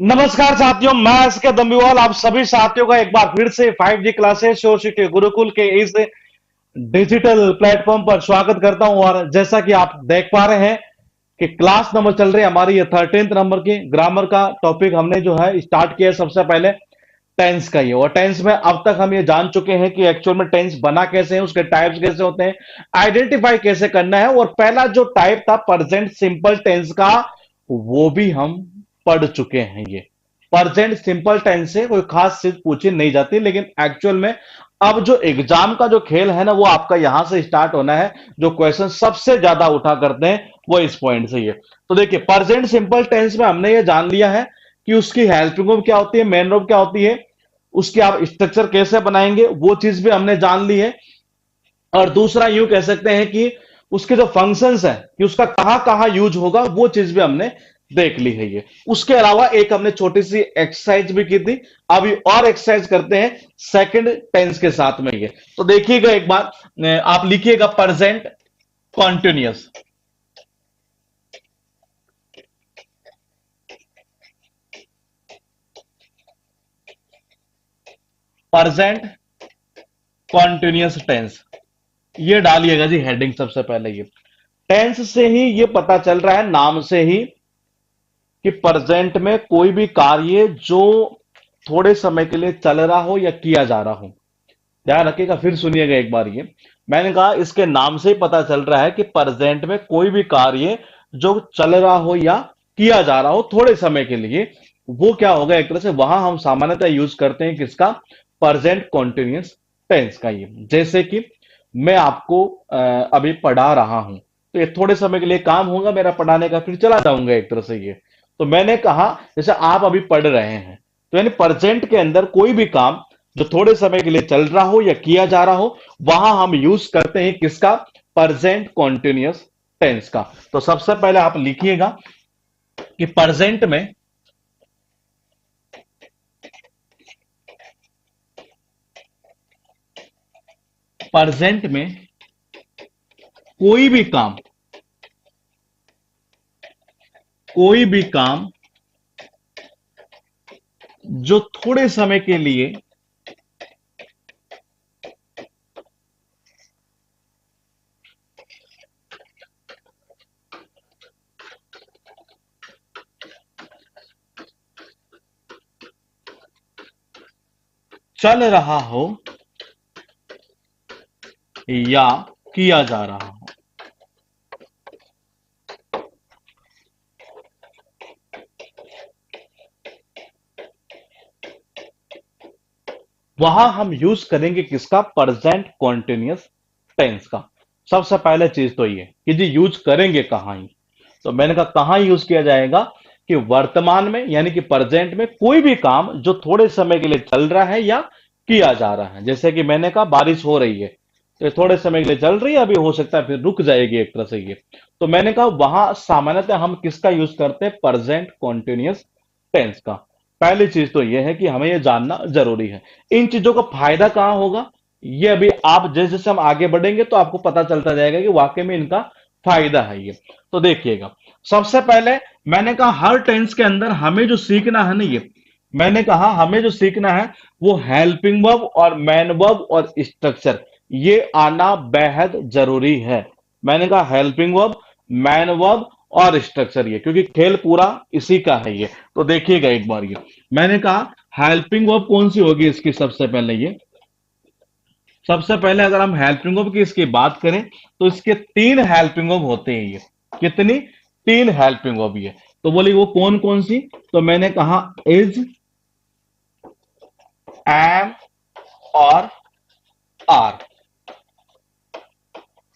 नमस्कार साथियों, मैं एसके दम्बीवाल आप सभी साथियों का एक बार फिर से 5G क्लासेस शोर सिटी गुरुकुल के इस डिजिटल प्लेटफॉर्म पर स्वागत करता हूं। और जैसा कि आप देख पा रहे हैं कि क्लास नंबर चल रही है हमारी, ये 13th नंबर की ग्रामर का टॉपिक हमने जो है स्टार्ट किया है। सबसे पहले टेंस का ही, और टेंस में अब तक हम ये जान चुके हैं कि एक्चुअल में टेंस बना कैसे है, उसके टाइप्स कैसे होते हैं, आइडेंटिफाई कैसे करना है। और पहला जो टाइप था प्रेजेंट सिंपल टेंस का, वो भी हम पढ़ चुके हैं। ये प्रेजेंट सिंपल टेंस से कोई खास चीज पूछी नहीं जाती, लेकिन एक्चुअल में अब जो एग्जाम का जो खेल है ना, वो आपका यहां से स्टार्ट होना है। जो क्वेश्चन सबसे ज्यादा उठा करते हैं वो इस पॉइंट से ही है। तो देखिए, प्रेजेंट सिंपल टेंस में हमने ये जान लिया है कि उसकी हेल्पिंग वर्ब क्या होती है, मेन वर्ब क्या होती है, उसके आप स्ट्रक्चर कैसे बनाएंगे वो चीज भी हमने जान ली है। और दूसरा यूं कह सकते हैं कि उसके जो फंक्शंस है कि उसका कहां कहां यूज होगा, वो चीज भी हमने देख ली है। ये उसके अलावा एक हमने छोटी सी एक्सरसाइज भी की थी। अभी और एक्सरसाइज करते हैं सेकंड टेंस के साथ में। ये तो देखिएगा एक बार, आप लिखिएगा present continuous. Present continuous tense, ये डालिएगा जी हेडिंग सबसे पहले। ये टेंस से ही ये पता चल रहा है, नाम से ही, कि प्रेजेंट में कोई भी कार्य जो थोड़े समय के लिए चल रहा हो या किया जा रहा हो। ध्यान रखिएगा, फिर सुनिएगा एक बार। ये मैंने कहा इसके नाम से ही पता चल रहा है कि प्रेजेंट में कोई भी कार्य जो चल रहा हो या किया जा रहा हो थोड़े समय के लिए, वो क्या होगा, एक तरह से वहां हम सामान्यतः यूज करते हैं किसका, प्रेजेंट कॉन्टिन्यूअस टेंस का। ये जैसे कि मैं आपको अभी पढ़ा रहा हूं, तो ये थोड़े समय के लिए काम होगा मेरा पढ़ाने का, फिर चला जाऊंगा एक तरह से। ये तो मैंने कहा जैसे आप अभी पढ़ रहे हैं, तो यानी प्रेजेंट के अंदर कोई भी काम जो थोड़े समय के लिए चल रहा हो या किया जा रहा हो, वहां हम यूज करते हैं किसका, प्रेजेंट कॉन्टिन्यूअस टेंस का। तो सबसे पहले आप लिखिएगा कि प्रेजेंट में कोई भी काम, कोई भी काम जो थोड़े समय के लिए चल रहा हो या किया जा रहा हो, वहां हम यूज करेंगे किसका, प्रेजेंट कॉन्टिन्यूअस टेंस का। सबसे पहले चीज तो ये कि जी यूज करेंगे कहां ही, तो मैंने कहा कहां यूज किया जाएगा, कि वर्तमान में, यानी कि प्रेजेंट में कोई भी काम जो थोड़े समय के लिए चल रहा है या किया जा रहा है। जैसे कि मैंने कहा बारिश हो रही है, तो ये थोड़े समय के लिए चल रही है, अभी हो सकता है फिर रुक जाएगी एक तरह से। ये तो मैंने कहा वहां सामान्यतः हम किसका यूज करते हैं, प्रेजेंट कॉन्टिन्यूअस टेंस का। पहली चीज तो यह है कि हमें यह जानना जरूरी है। इन चीजों का फायदा कहां होगा, ये अभी आप जैसे जैसे हम आगे बढ़ेंगे तो आपको पता चलता जाएगा कि वाकई में इनका फायदा है। ये तो देखिएगा, सबसे पहले मैंने कहा हर टेंस के अंदर हमें जो सीखना है ना, ये मैंने कहा हमें जो सीखना है वो हेल्पिंग वर्ब और मैन वर्ब और स्ट्रक्चर, ये आना बेहद जरूरी है। मैंने कहा हेल्पिंग वर्ब, मैन वर्ब और स्ट्रक्चर, ये क्योंकि खेल पूरा इसी का है। ये तो देखिएगा एक बार, ये मैंने कहा हेल्पिंग वर्ब कौन सी होगी इसकी, सबसे पहले ये, सबसे पहले अगर हम हेल्पिंग वर्ब की इसकी बात करें तो इसके तीन हेल्पिंग वर्ब होते हैं। ये कितनी, तीन हेल्पिंग वर्ब। ये तो बोली वो कौन कौन सी, तो मैंने कहा इज, एम और आर।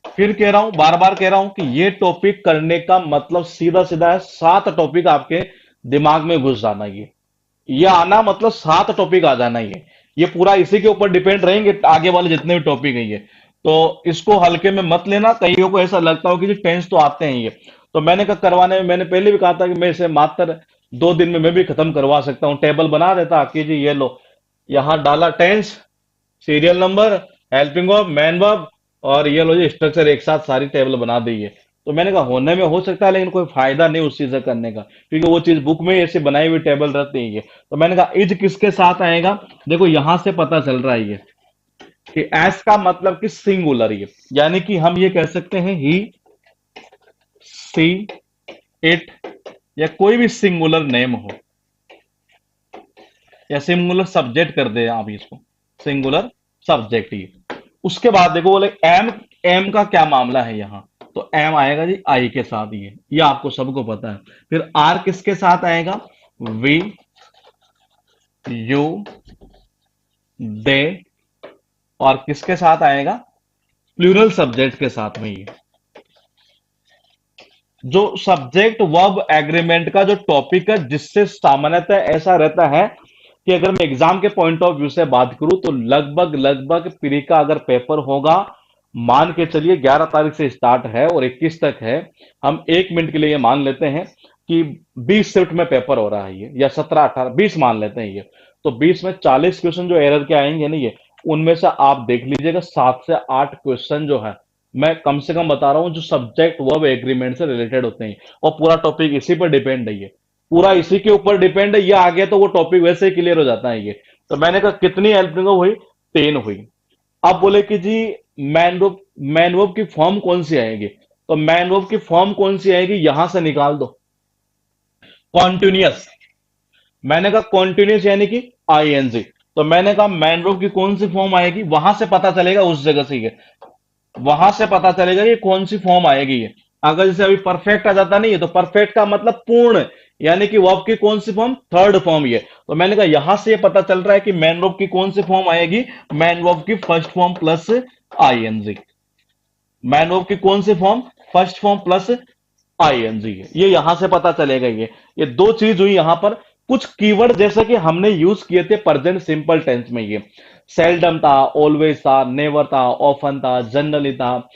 फिर कह रहा हूं, बार बार कह रहा हूं कि ये टॉपिक करने का मतलब सीधा सीधा है, सात टॉपिक आपके दिमाग में घुस जाना। ये आना मतलब सात टॉपिक आ जाना। ये पूरा इसी के ऊपर डिपेंड रहेंगे आगे वाले जितने भी टॉपिक है। ये तो इसको हल्के में मत लेना, कईयों को ऐसा लगता हो कि जी टेंस तो आते हैं ये, तो मैंने कहा करवाने में, मैंने पहले भी कहा था कि मैं इसे मात्र 2 दिन में मैं भी खत्म करवा सकता हूं। टेबल बना देता कि जी ये लो, यहां डाला tense, serial number, helping verb, main verb, और ये लो जी स्ट्रक्चर, एक साथ सारी टेबल बना दी है। तो मैंने कहा होने में हो सकता है, लेकिन कोई फायदा नहीं उस चीज से करने का, क्योंकि वो चीज बुक में ऐसे बनाई हुई टेबल रहती है ये। तो मैंने कहा इज किसके साथ आएगा, देखो यहां से पता चल रहा है ये कि एस का मतलब कि सिंगुलर, ये यानी कि हम ये कह सकते हैं ही, सी, इट, या कोई भी सिंगुलर नेम हो, या सिंगुलर सब्जेक्ट कर दे आप इसको, सिंगुलर सब्जेक्ट ही। उसके बाद देखो बोले एम, एम का क्या मामला है यहाँ, तो एम आएगा जी आई के साथ, ये आपको सबको पता है। फिर आर किसके साथ आएगा, वी, यू, दे, और किसके साथ आएगा, प्लूरल सब्जेक्ट के साथ में ये। जो सब्जेक्ट वर्ब एग्रीमेंट का जो टॉपिक है, जिससे सामान्यतः ऐसा रहता है कि अगर मैं एग्जाम के पॉइंट ऑफ व्यू से बात करूं तो लगभग लगभग प्री का अगर पेपर होगा, मान के चलिए 11 तारीख से स्टार्ट है और 21 तक है, हम 1 मिनट के लिए ये मान लेते हैं कि 20 शिफ्ट में पेपर हो रहा है ये, या 17 18 20 मान लेते हैं ये, तो 20 में 40 क्वेश्चन जो एरर के आएंगे ना ये, उनमें से आप देख लीजिएगा 7 से 8 क्वेश्चन जो है, मैं कम से कम बता रहा हूं, जो सब्जेक्ट वर्ब एग्रीमेंट से रिलेटेड होते हैं, और पूरा टॉपिक इसी पर डिपेंड है ये, पूरा इसी के ऊपर डिपेंड है, ये आ गया तो वो टॉपिक वैसे ही क्लियर हो जाता है ये। तो मैंने कहा कितनी हेल्पिंग हुई, 10 हुई। अब बोले कि जी मैन वर्ब की फॉर्म कौन सी आएगी, तो मैन वर्ब की फॉर्म कौन सी आएगी, यहां से निकाल दो, कॉन्टिन्यूअस। मैंने कहा कॉन्टिन्यूअस यानी कि आईएनजी, तो मैंने कहा मैन वर्ब की कौन सी फॉर्म आएगी, वहां से पता चलेगा, उस जगह से ये, वहां से पता चलेगा कि कौन सी फॉर्म आएगी ये। अगर जैसे अभी परफेक्ट आ जाता नहीं है, तो परफेक्ट का मतलब पूर्ण, यानी कि वर्ब की कौन सी फॉर्म, थर्ड फॉर्म ये। तो मैंने कहा यहां से ये पता चल रहा है कि मैन वर्ब की कौन सी फॉर्म आएगी, मैन वर्ब की first form plus ING. Main verb की कौन सी form, first form plus ING है, ये यहां से पता चलेगा ये दो चीज हुई यहां पर। कुछ कीवर्ड जैसे कि हमने यूज किए थे प्रेजेंट सिंपल टेंस में, ये सेल्डम था, ऑलवेज था, नेवर था, ऑफन था, जनरली था,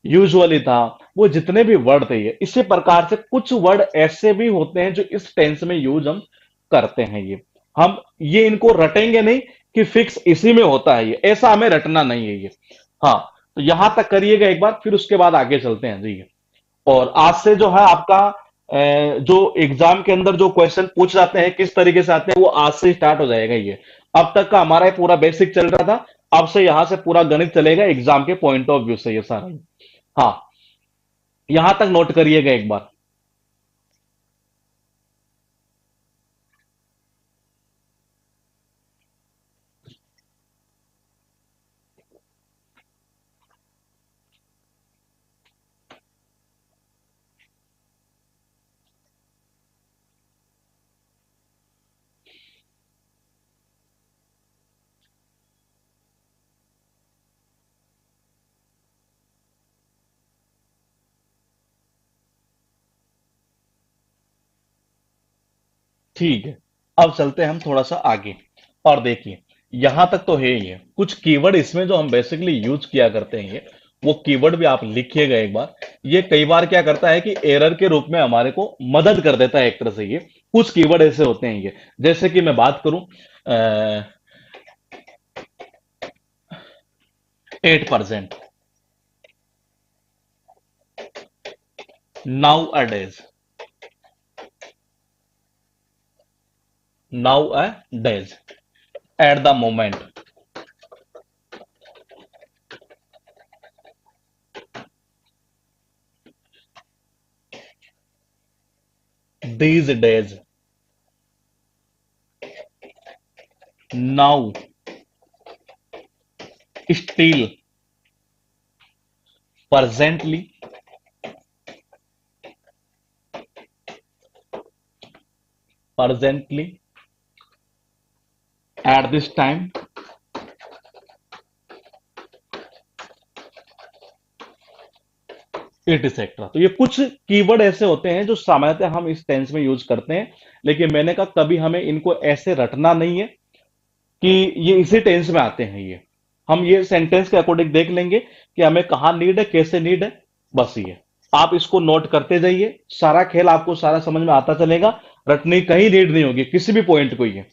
यूजुअली था, वो जितने भी वर्ड थे ये, इसी प्रकार से कुछ वर्ड ऐसे भी होते हैं जो इस टेंस में यूज हम करते हैं ये। हम ये इनको रटेंगे नहीं कि फिक्स इसी में होता है ये, ऐसा हमें रटना नहीं है ये। हाँ, तो यहां तक करिएगा एक बार, फिर उसके बाद आगे चलते हैं जी। और आज से जो है आपका जो एग्जाम के अंदर जो क्वेश्चन पूछ जाते हैं किस तरीके से आते हैं, वो आज से स्टार्ट हो जाएगा ये। अब तक का हमारा ये पूरा बेसिक चल रहा था, अब से यहां से पूरा गणित चलेगा एग्जाम के पॉइंट ऑफ व्यू से ये सारा ही। हाँ, यहां तक नोट करिएगा एक बार। ठीक है, अब चलते हैं हम थोड़ा सा आगे। और देखिए, यहां तक तो है ही है, कुछ कीवर्ड इसमें जो हम बेसिकली यूज किया करते हैं ये, वो कीवर्ड भी आप लिखिएगा एक बार। ये कई बार क्या करता है कि एरर के रूप में हमारे को मदद कर देता है एक तरह से ये। कुछ कीवर्ड ऐसे होते हैं ये, जैसे कि मैं बात करूं 8%, now a days, now a days, eight the moment, these days, now, still, presently, presently, at this time, etcetera. तो ये कुछ कीवर्ड ऐसे होते हैं जो सामान्यतः हम इस टेंस में यूज करते हैं, लेकिन मैंने कहा कभी हमें इनको ऐसे रटना नहीं है कि ये इसी टेंस में आते हैं ये। हम ये सेंटेंस के अकॉर्डिंग देख लेंगे कि हमें कहां नीड है, कैसे नीड है, बस ये आप इसको नोट करते जाइए, सारा खेल आपको सारा समझ में आता चलेगा, रटने की कहीं नीड नहीं होगी किसी भी पॉइंट को ये।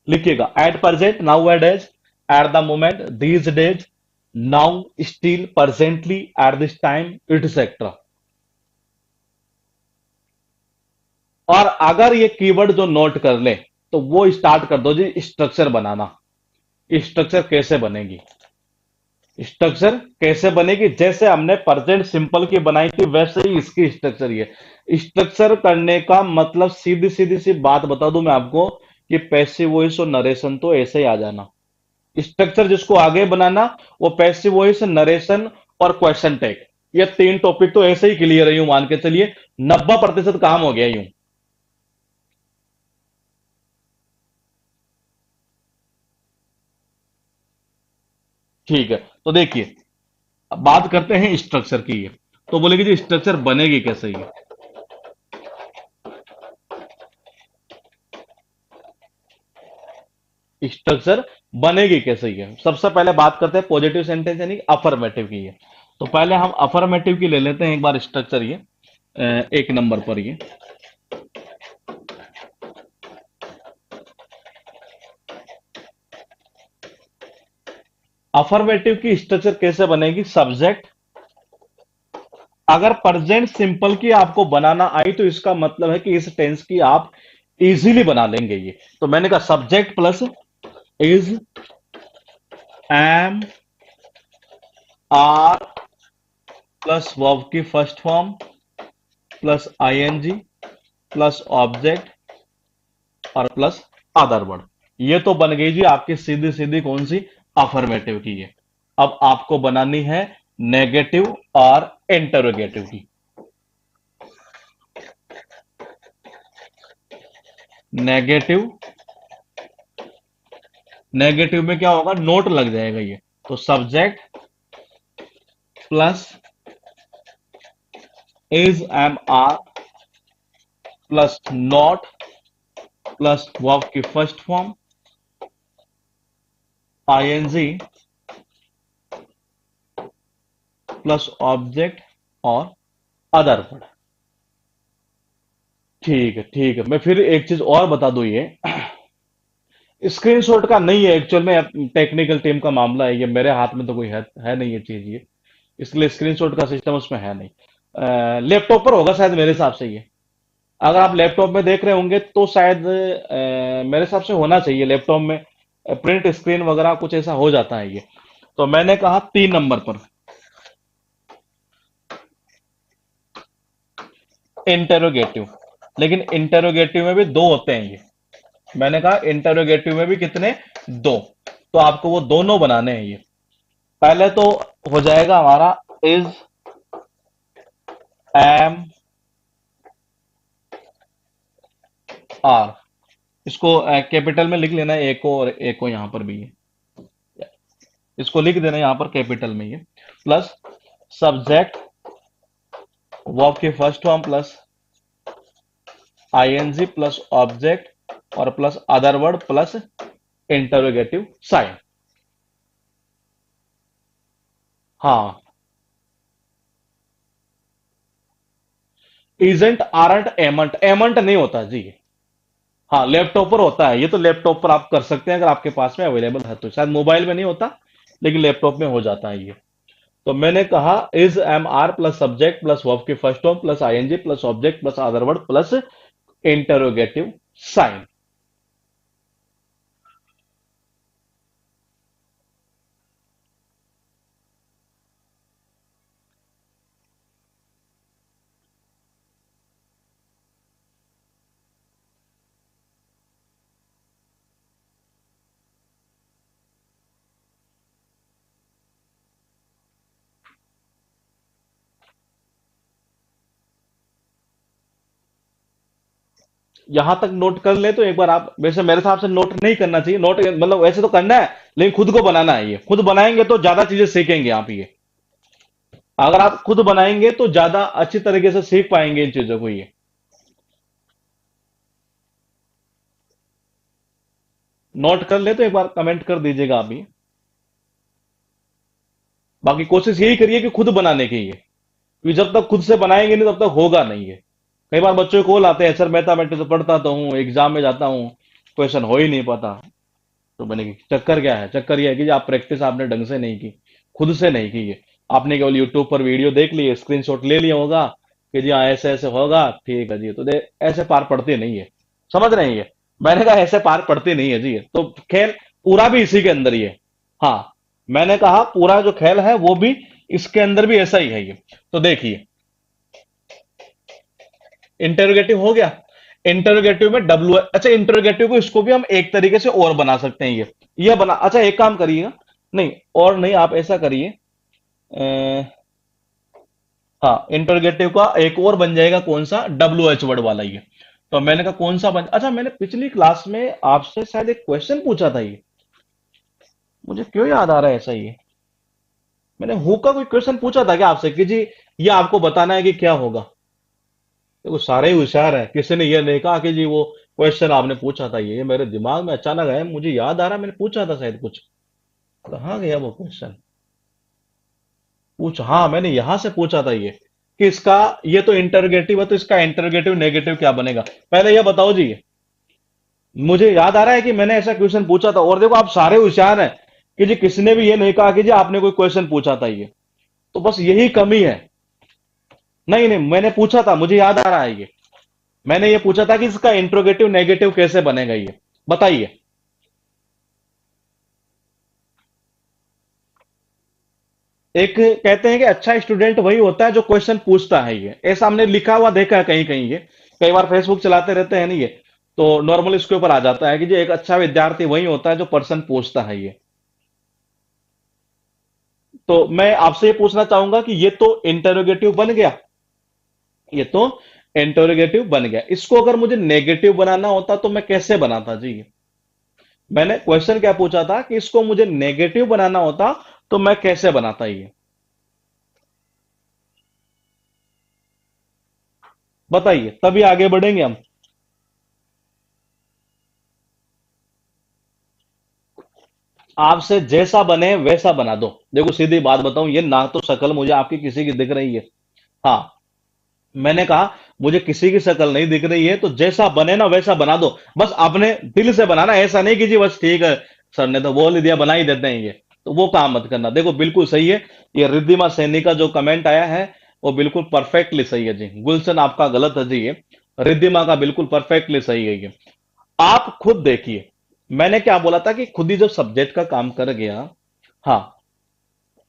लिखिएगा at present, now at age, at the moment, these days, now, still, presently, at this time, etcetera. और अगर ये कीवर्ड जो नोट कर ले तो वो स्टार्ट कर दो जी स्ट्रक्चर बनाना। स्ट्रक्चर कैसे बनेगी? स्ट्रक्चर कैसे बनेगी? जैसे हमने प्रेजेंट सिंपल की बनाई थी वैसे ही इसकी स्ट्रक्चर ये। स्ट्रक्चर करने का मतलब सीधी सीधी सी बात बता दूं मैं आपको कि पैसिव वॉइस और नरेशन तो ऐसे ही आ जाना। स्ट्रक्चर जिसको आगे बनाना वो पैसिव वॉइस, नरेशन और क्वेश्चन टैग, ये तीन टॉपिक तो ऐसे ही क्लियर है, यूं मान के चलिए 90% काम हो गया यूं। ठीक है, तो देखिए अब बात करते हैं स्ट्रक्चर की। ये तो बोलेगी जी स्ट्रक्चर बनेगी कैसे ये? स्ट्रक्चर बनेगी कैसे ये? सबसे पहले बात करते हैं पॉजिटिव सेंटेंस यानी अफर्मेटिव की। ये तो पहले हम अफर्मेटिव की ले लेते हैं एक बार स्ट्रक्चर। ये एक नंबर पर ये अफर्मेटिव की स्ट्रक्चर कैसे बनेगी? सब्जेक्ट, अगर प्रेजेंट सिंपल की आपको बनाना आई तो इसका मतलब है कि इस टेंस की आप इजीली बना लेंगे ये। तो मैंने कहा subject plus is, am, are plus verb की first form plus ING plus object और प्लस अदर वर्ड। ये तो बन गई जी आपकी सीधी सीधी कौन सी? अफर्मेटिव की। ये अब आपको बनानी है नेगेटिव और इंटरोगेटिव की। नेगेटिव, नेगेटिव में क्या होगा? नोट लग जाएगा ये। तो subject plus is, am, are plus not plus verb की first form ING plus object और अदर वर्ड। ठीक है, ठीक है, मैं फिर एक चीज और बता दूं। ये स्क्रीनशॉट का नहीं है एक्चुअल में, टेक्निकल टीम का मामला है ये, मेरे हाथ में तो कोई है नहीं ये चीज ये, इसलिए स्क्रीनशॉट का सिस्टम उसमें है नहीं। लैपटॉप पर होगा शायद मेरे हिसाब से ये। अगर आप लैपटॉप में देख रहे होंगे तो शायद मेरे हिसाब से होना चाहिए लैपटॉप में, प्रिंट स्क्रीन वगैरह कुछ ऐसा हो जाता है ये। तो मैंने कहा 3 नंबर पर इंटेरोगेटिव, लेकिन इंटेरोगेटिव में भी दो होते हैं ये। मैंने कहा इंटेरोगेटिव में भी कितने? दो। तो आपको वो दोनों बनाने हैं ये। पहले तो हो जाएगा हमारा इज, एम, आर। इसको कैपिटल में लिख लेना है, एक को और एक को यहां पर भी है, इसको लिख देना यहां पर कैपिटल में ये। प्लस सब्जेक्ट वर्ब की first form plus ING plus object और plus other word plus interrogative sign. हाँ, इजेंट, आरंट, एमंट। एमंट नहीं होता जी। हाँ, लैपटॉप पर होता है ये, तो लैपटॉप पर आप कर सकते हैं अगर आपके पास में अवेलेबल है तो। शायद मोबाइल में नहीं होता लेकिन लैपटॉप में हो जाता है ये। तो मैंने कहा is, am, are plus subject plus verb की first form plus ING plus object plus other word plus interrogative sign. यहां तक नोट कर ले तो एक बार आप, वैसे मेरे हिसाब से नोट नहीं करना चाहिए, नोट मतलब वैसे तो करना है लेकिन खुद को बनाना है ये। खुद बनाएंगे तो ज्यादा चीजें सीखेंगे आप ये। अगर आप खुद बनाएंगे तो ज्यादा अच्छी तरीके से सीख पाएंगे इन चीजों को ये। नोट कर ले तो एक बार कमेंट कर दीजिएगा आप ये। बाकी कोशिश यही करिए कि खुद बनाने की ये, क्योंकि जब तक खुद से बनाएंगे नहीं तब तक होगा नहीं ये। कई बार बच्चों को कॉल आते हैं, सर मैथमेटिक्स तो पढ़ता तो हूँ, एग्जाम में जाता हूँ, क्वेश्चन हो ही नहीं पाता। तो मैंने कहा, चक्कर क्या है? चक्कर यह है कि आप प्रैक्टिस आपने ढंग से नहीं की, खुद से नहीं की है। आपने केवल यूट्यूब पर वीडियो देख ली, स्क्रीनशॉट ले लिया होगा, कि जी हाँ ऐसे ऐसे होगा, ठीक है जी, तो दे ऐसे पार पड़ती नहीं है। समझ रहे हैं ये? मैंने कहा ऐसे पार पड़ती नहीं है जी, तो खेल पूरा भी इसी के अंदर ही है। हाँ, मैंने कहा पूरा जो खेल है वो भी इसके अंदर भी ऐसा ही है ये। तो देखिए, इंटरोगेटिव हो गया। इंटरोगेटिव में डब्ल्यू, अच्छा इंटरोगेटिव को इसको भी हम एक तरीके से और बना सकते हैं ये बना, अच्छा एक काम करिएगा, नहीं और नहीं, आप ऐसा करिए, हाँ इंटरोगेटिव का एक और बन जाएगा, कौन सा, डब्ल्यू एच वर्ड वाला ये। तो मैंने कहा कौन सा बन, अच्छा मैंने पिछली क्लास में आपसे शायद एक क्वेश्चन पूछा था ये, मुझे क्यों याद आ रहा है ऐसा ये, मैंने हु का कोई क्वेश्चन पूछा था क्या आपसे कि जी ये आपको बताना है कि क्या होगा। देखो सारे ही होशियार है, किसी ने ये नहीं कहा कि जी वो क्वेश्चन आपने पूछा था, ये मेरे दिमाग में अचानक आया, मुझे याद आ रहा मैंने पूछा था शायद कुछ, कहाँ गया वो क्वेश्चन, पूछ, हाँ मैंने यहां से पूछा था ये, कि इसका, ये तो इंटरगेटिव है तो इसका इंटरगेटिव नेगेटिव क्या बनेगा, पहले ये बताओ जी ये। मुझे याद आ रहा है कि मैंने ऐसा क्वेश्चन पूछा था, और देखो आप सारे होशियार हैं कि जी किसी ने भी ये नहीं कहा कि जी आपने कोई क्वेश्चन पूछा था ये, तो बस यही कमी है। नहीं नहीं, मैंने पूछा था, मुझे याद आ रहा है ये, मैंने ये पूछा था कि इसका इंट्रोगेटिव नेगेटिव कैसे बनेगा ये, बताइए। एक कहते हैं कि अच्छा स्टूडेंट वही होता है जो क्वेश्चन पूछता है, ये ऐसा हमने लिखा हुआ देखा है कहीं कहीं, ये कई बार फेसबुक चलाते रहते हैं नहीं ये, तो नॉर्मल इसके ऊपर आ जाता है कि जो एक अच्छा विद्यार्थी वही होता है जो पर्सन पूछता है ये। तो मैं आपसे ये पूछना चाहूंगा कि ये तो इंटरोगेटिव बन गया, ये तो इंटरोगेटिव बन गया, इसको अगर मुझे नेगेटिव बनाना होता तो मैं कैसे बनाता जी। मैंने क्वेश्चन क्या पूछा था कि इसको मुझे नेगेटिव बनाना होता तो मैं कैसे बनाता ये, बताइए, तभी आगे बढ़ेंगे हम। आपसे जैसा बने वैसा बना दो, देखो सीधी बात बताऊं, ये ना तो शक्ल मुझे आपकी किसी की दिख रही है, हाँ मैंने कहा मुझे किसी की शक्ल नहीं दिख रही है, तो जैसा बने ना वैसा बना दो, बस अपने दिल से बनाना, ऐसा नहीं कि जी बस ठीक है सर ने तो बोल ही दिया बना ही देते हैं ये, तो वो काम मत करना। देखो बिल्कुल सही है, ये रिद्धिमा सैनी का जो कमेंट आया है वो बिल्कुल परफेक्टली सही है जी, गुलशन आपका गलत है जी ये, रिद्धिमा का बिल्कुल परफेक्टली सही है ये। आप खुद देखिए, मैंने क्या बोला था कि खुद ही जो सब्जेक्ट का काम कर गया। हाँ,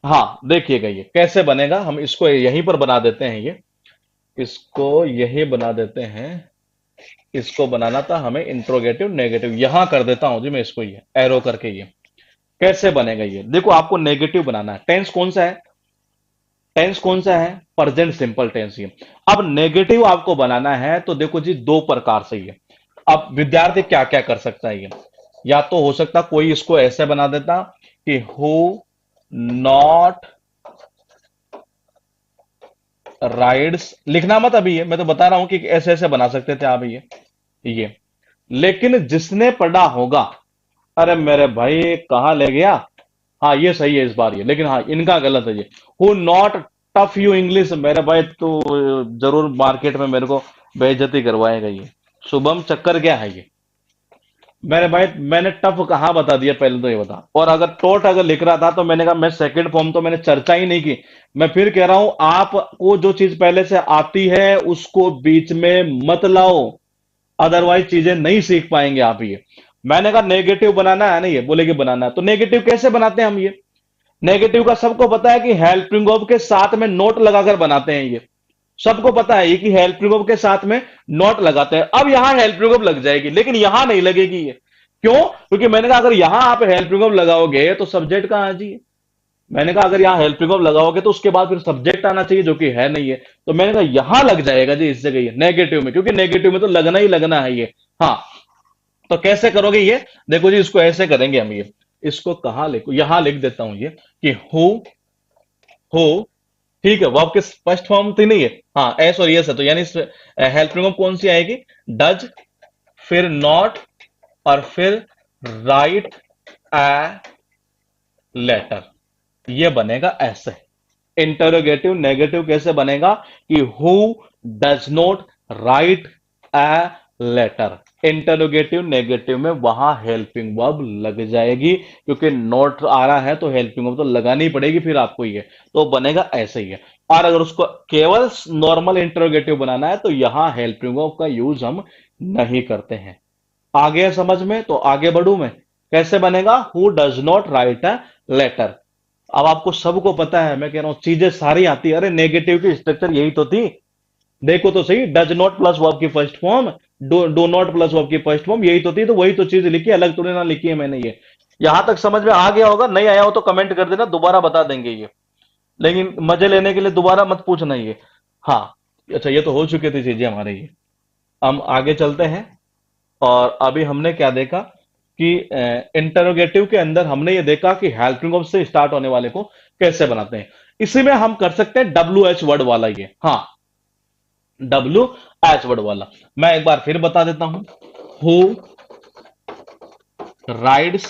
हाँ देखिएगा ये कैसे बनेगा, हम इसको यहीं पर बना देते हैं ये, इसको यही बना देते हैं, इसको बनाना था हमें इंट्रोगेटिव नेगेटिव, यहां कर देता हूं जी मैं इसको, ये एरो करके, ये कैसे बनेगा ये, देखो आपको नेगेटिव बनाना है, टेंस कौन सा है, टेंस कौन सा है, प्रेजेंट सिंपल टेंस ये। अब नेगेटिव आपको बनाना है तो देखो जी दो प्रकार से ये, अब विद्यार्थी क्या क्या कर सकता है ये, या तो हो सकता कोई इसको ऐसे बना देता कि हु नॉट राइड्स, लिखना मत अभी, ये मैं तो बता रहा हूं कि ऐसे ऐसे बना सकते थे आप ये, लेकिन जिसने पढ़ा होगा, अरे मेरे भाई कहां ले गया, हाँ ये सही है इस बार ये, लेकिन हाँ इनका गलत है ये, who not tough you English, मेरे भाई तो जरूर मार्केट में मेरे को बेइज्जती करवाएगा ये, शुभम चक्कर क्या है ये, मेरे भाई मैंने टफ कहाँ बता दिया, पहले तो ये बता, और अगर टोट अगर लिख रहा था तो मैंने कहा मैं सेकंड फॉर्म तो मैंने चर्चा ही नहीं की। मैं फिर कह रहा हूं आपको जो चीज पहले से आती है उसको बीच में मत लाओ, अदरवाइज चीजें नहीं सीख पाएंगे आप ये। मैंने कहा नेगेटिव बनाना है, नहीं है बोले कि बनाना है, तो नेगेटिव कैसे बनाते हैं हम ये, नेगेटिव का सबको पता है कि हेल्पिंग वर्ब के साथ में नोट लगाकर बनाते हैं ये, सबको पता है ये कि हेल्पिंग वर्ब के साथ में नोट लगाते हैं। अब यहां हेल्पिंग वर्ब लग जाएगी लेकिन यहां नहीं लगेगी ये, क्यों, क्योंकि मैंने कहा अगर यहां आप हेल्पिंग वर्ब लगाओगे तो सब्जेक्ट कहां है जी, मैंने कहा अगर यहाँ हेल्पिंग वर्ब लगाओगे तो उसके बाद फिर सब्जेक्ट आना चाहिए जो कि है नहीं है, तो मैंने कहा यहां लग जाएगा जी इस जगह ये नेगेटिव में, क्योंकि नेगेटिव में तो लगना ही लगना है ये। हाँ, तो कैसे करोगे ये, देखो जी इसको ऐसे करेंगे हम ये, इसको कहां लिखो, यहां लिख देता हूं ये कि हु, ठीक है, वर्ब के फर्स्ट फॉर्म तो नहीं है, हाँ एस और यस है, तो यानी हेल्पिंग वर्ब कौन सी आएगी, डज, फिर नॉट, और फिर राइट ए लेटर, ये बनेगा ऐसे। इंटरोगेटिव नेगेटिव कैसे बनेगा कि who does not write a letter, interrogative negative में वहां हेल्पिंग वर्ब लग जाएगी, क्योंकि नॉट आ रहा है तो हेल्पिंग वर्ब तो लगानी पड़ेगी फिर आपको ये, तो बनेगा ऐसे ही है। और अगर उसको केवल नॉर्मल इंटरोगेटिव बनाना है तो यहां हेल्पिंग वर्ब का यूज हम नहीं करते हैं। आगे समझ में, तो आगे बढ़ू मैं। कैसे बनेगा? Who does not write a letter. अब आपको सबको पता है, मैं कह रहा हूं चीजें सारी आती है। अरे नेगेटिव की स्ट्रक्चर यही तो थी, देखो तो सही। डज नॉट प्लस वर्ब की first form, do not plus verb की फर्स्ट फॉर्म, यही तो थी। तो वही तो चीज लिखी है, अलग थोड़ी ना लिखी है मैंने ये। यहां तक समझ में आ गया होगा, नहीं आया हो तो कमेंट कर देना, दोबारा बता देंगे ये। लेकिन मजे लेने के लिए दोबारा मत पूछना ये। हाँ, अच्छा ये तो हो चुकी थी चीजें हमारे ये। हम आगे चलते हैं। और अभी हमने क्या देखा कि इंटरोगेटिव के अंदर हमने ये देखा कि हेल्पिंग ऑफ से स्टार्ट होने वाले को कैसे बनाते हैं। इसी में हम कर सकते हैं डब्ल्यू एच वर्ड वाला ये। हाँ, डब्ल्यू एच वर्ड वाला मैं एक बार फिर बता देता हूं। हु राइड्स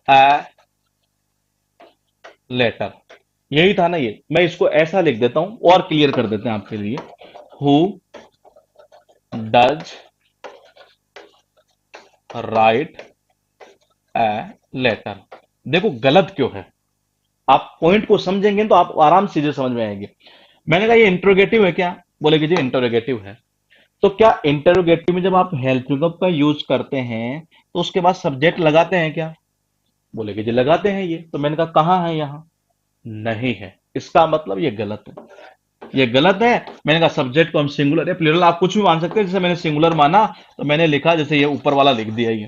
ए लेटर, यही था ना ये। मैं इसको ऐसा लिख देता हूं और क्लियर कर देते हैं आपके लिए। Who does write a letter. देखो गलत क्यों है, आप पॉइंट को समझेंगे तो आप आराम से चीजें समझ में आएंगे। मैंने कहा ये इंटरोगेटिव है क्या? बोले कि जी इंटरोगेटिव है। तो क्या इंटरोगेटिव में जब आप हेल्पिंग वर्ब का यूज करते हैं तो उसके बाद सब्जेक्ट लगाते हैं क्या? बोले कि जी लगाते हैं ये। तो मैंने कहा कहां है यहां? नहीं है। इसका मतलब ये गलत है, ये गलत है। मैंने कहा सब्जेक्ट को हम सिंगुलर या प्लूरल आप कुछ भी मान सकते हैं। जैसे मैंने सिंगुलर माना तो मैंने लिखा जैसे ये ऊपर वाला लिख दिया ये।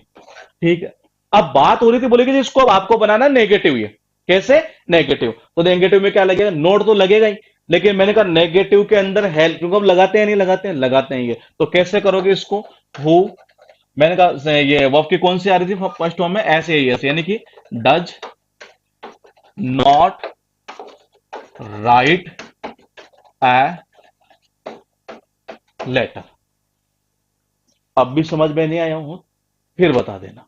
ठीक है। अब बात हो रही थी, बोले कि जी इसको अब आपको बनाना नेगेटिव ये। कैसे नेगेटिव? तो नेगेटिव में क्या लगेगा? नोट तो लगेगा ही। लेकिन मैंने कहा नेगेटिव के अंदर हेल्प, क्योंकि हम लगाते हैं नहीं लगाते हैं, लगाते हैं ये। तो कैसे करोगे इसको? हु, मैंने कहा ये वर्ब की कौन सी आ रही थी फर्स्ट फॉर्म में? ऐसे ही ऐसे, यानी कि does not write a letter. अब भी समझ में नहीं आया हूं फिर बता देना।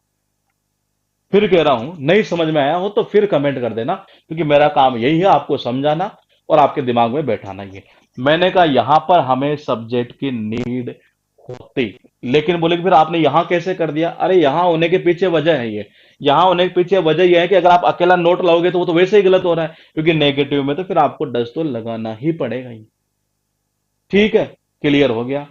फिर कह रहा हूं नहीं समझ में आया हो तो फिर कमेंट कर देना, क्योंकि मेरा काम यही है आपको समझाना और आपके दिमाग में बैठाना ये। मैंने कहा यहां पर हमें सब्जेक्ट की नीड होती, लेकिन बोले कि फिर आपने यहां कैसे कर दिया? अरे यहां होने के पीछे वजह है ये। यहां होने के पीछे वजह यह है कि अगर आप अकेला नोट लाओगे तो वो तो वैसे ही गलत हो रहा है, क्योंकि नेगेटिव में तो फिर आपको डज तो लगाना ही पड़ेगा ही। ठीक है, क्लियर हो गया?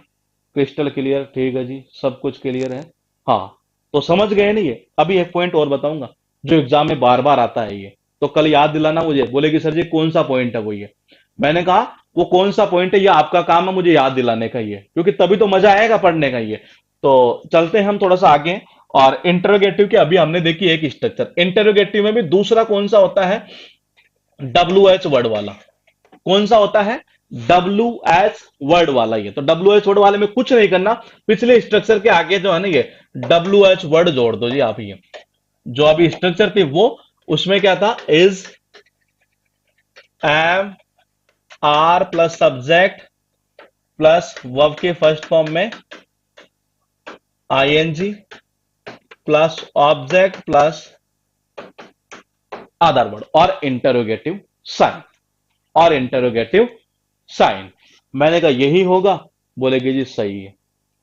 Crystal clear? ठीक है जी, सब कुछ क्लियर है। हाँ, तो समझ गए नहीं ये। अभी एक पॉइंट और बताऊंगा जो एग्जाम में बार बार आता है ये, तो कल याद दिलाना मुझे। बोले कि सर जी कौन सा पॉइंट है वो ये। मैंने कहा वो कौन सा पॉइंट है ये आपका काम है मुझे याद दिलाने का ये, क्योंकि तभी तो मजा आएगा पढ़ने का ये। तो चलते हैं हम थोड़ा सा आगे। और इंटरोगेटिव के अभी हमने देखी एक स्ट्रक्चर, इंटरोगेटिव में भी दूसरा कौन सा होता है? डब्ल्यू एच वर्ड वाला। कौन सा होता है? डब्ल्यू एच वर्ड वाला। ये तो डब्ल्यू एच वर्ड वाले में कुछ नहीं करना, पिछले स्ट्रक्चर के आगे जो है ना ये डब्ल्यू एच वर्ड जोड़ दो जी आप। ये जो अभी स्ट्रक्चर थी वो, उसमें क्या था? Is, am, are plus subject plus verb के फर्स्ट फॉर्म में ING plus object plus other word और इंटरोगेटिव साइन, और इंटरोगेटिव साइन। मैंने कहा यही होगा। बोलेगी जी सही है।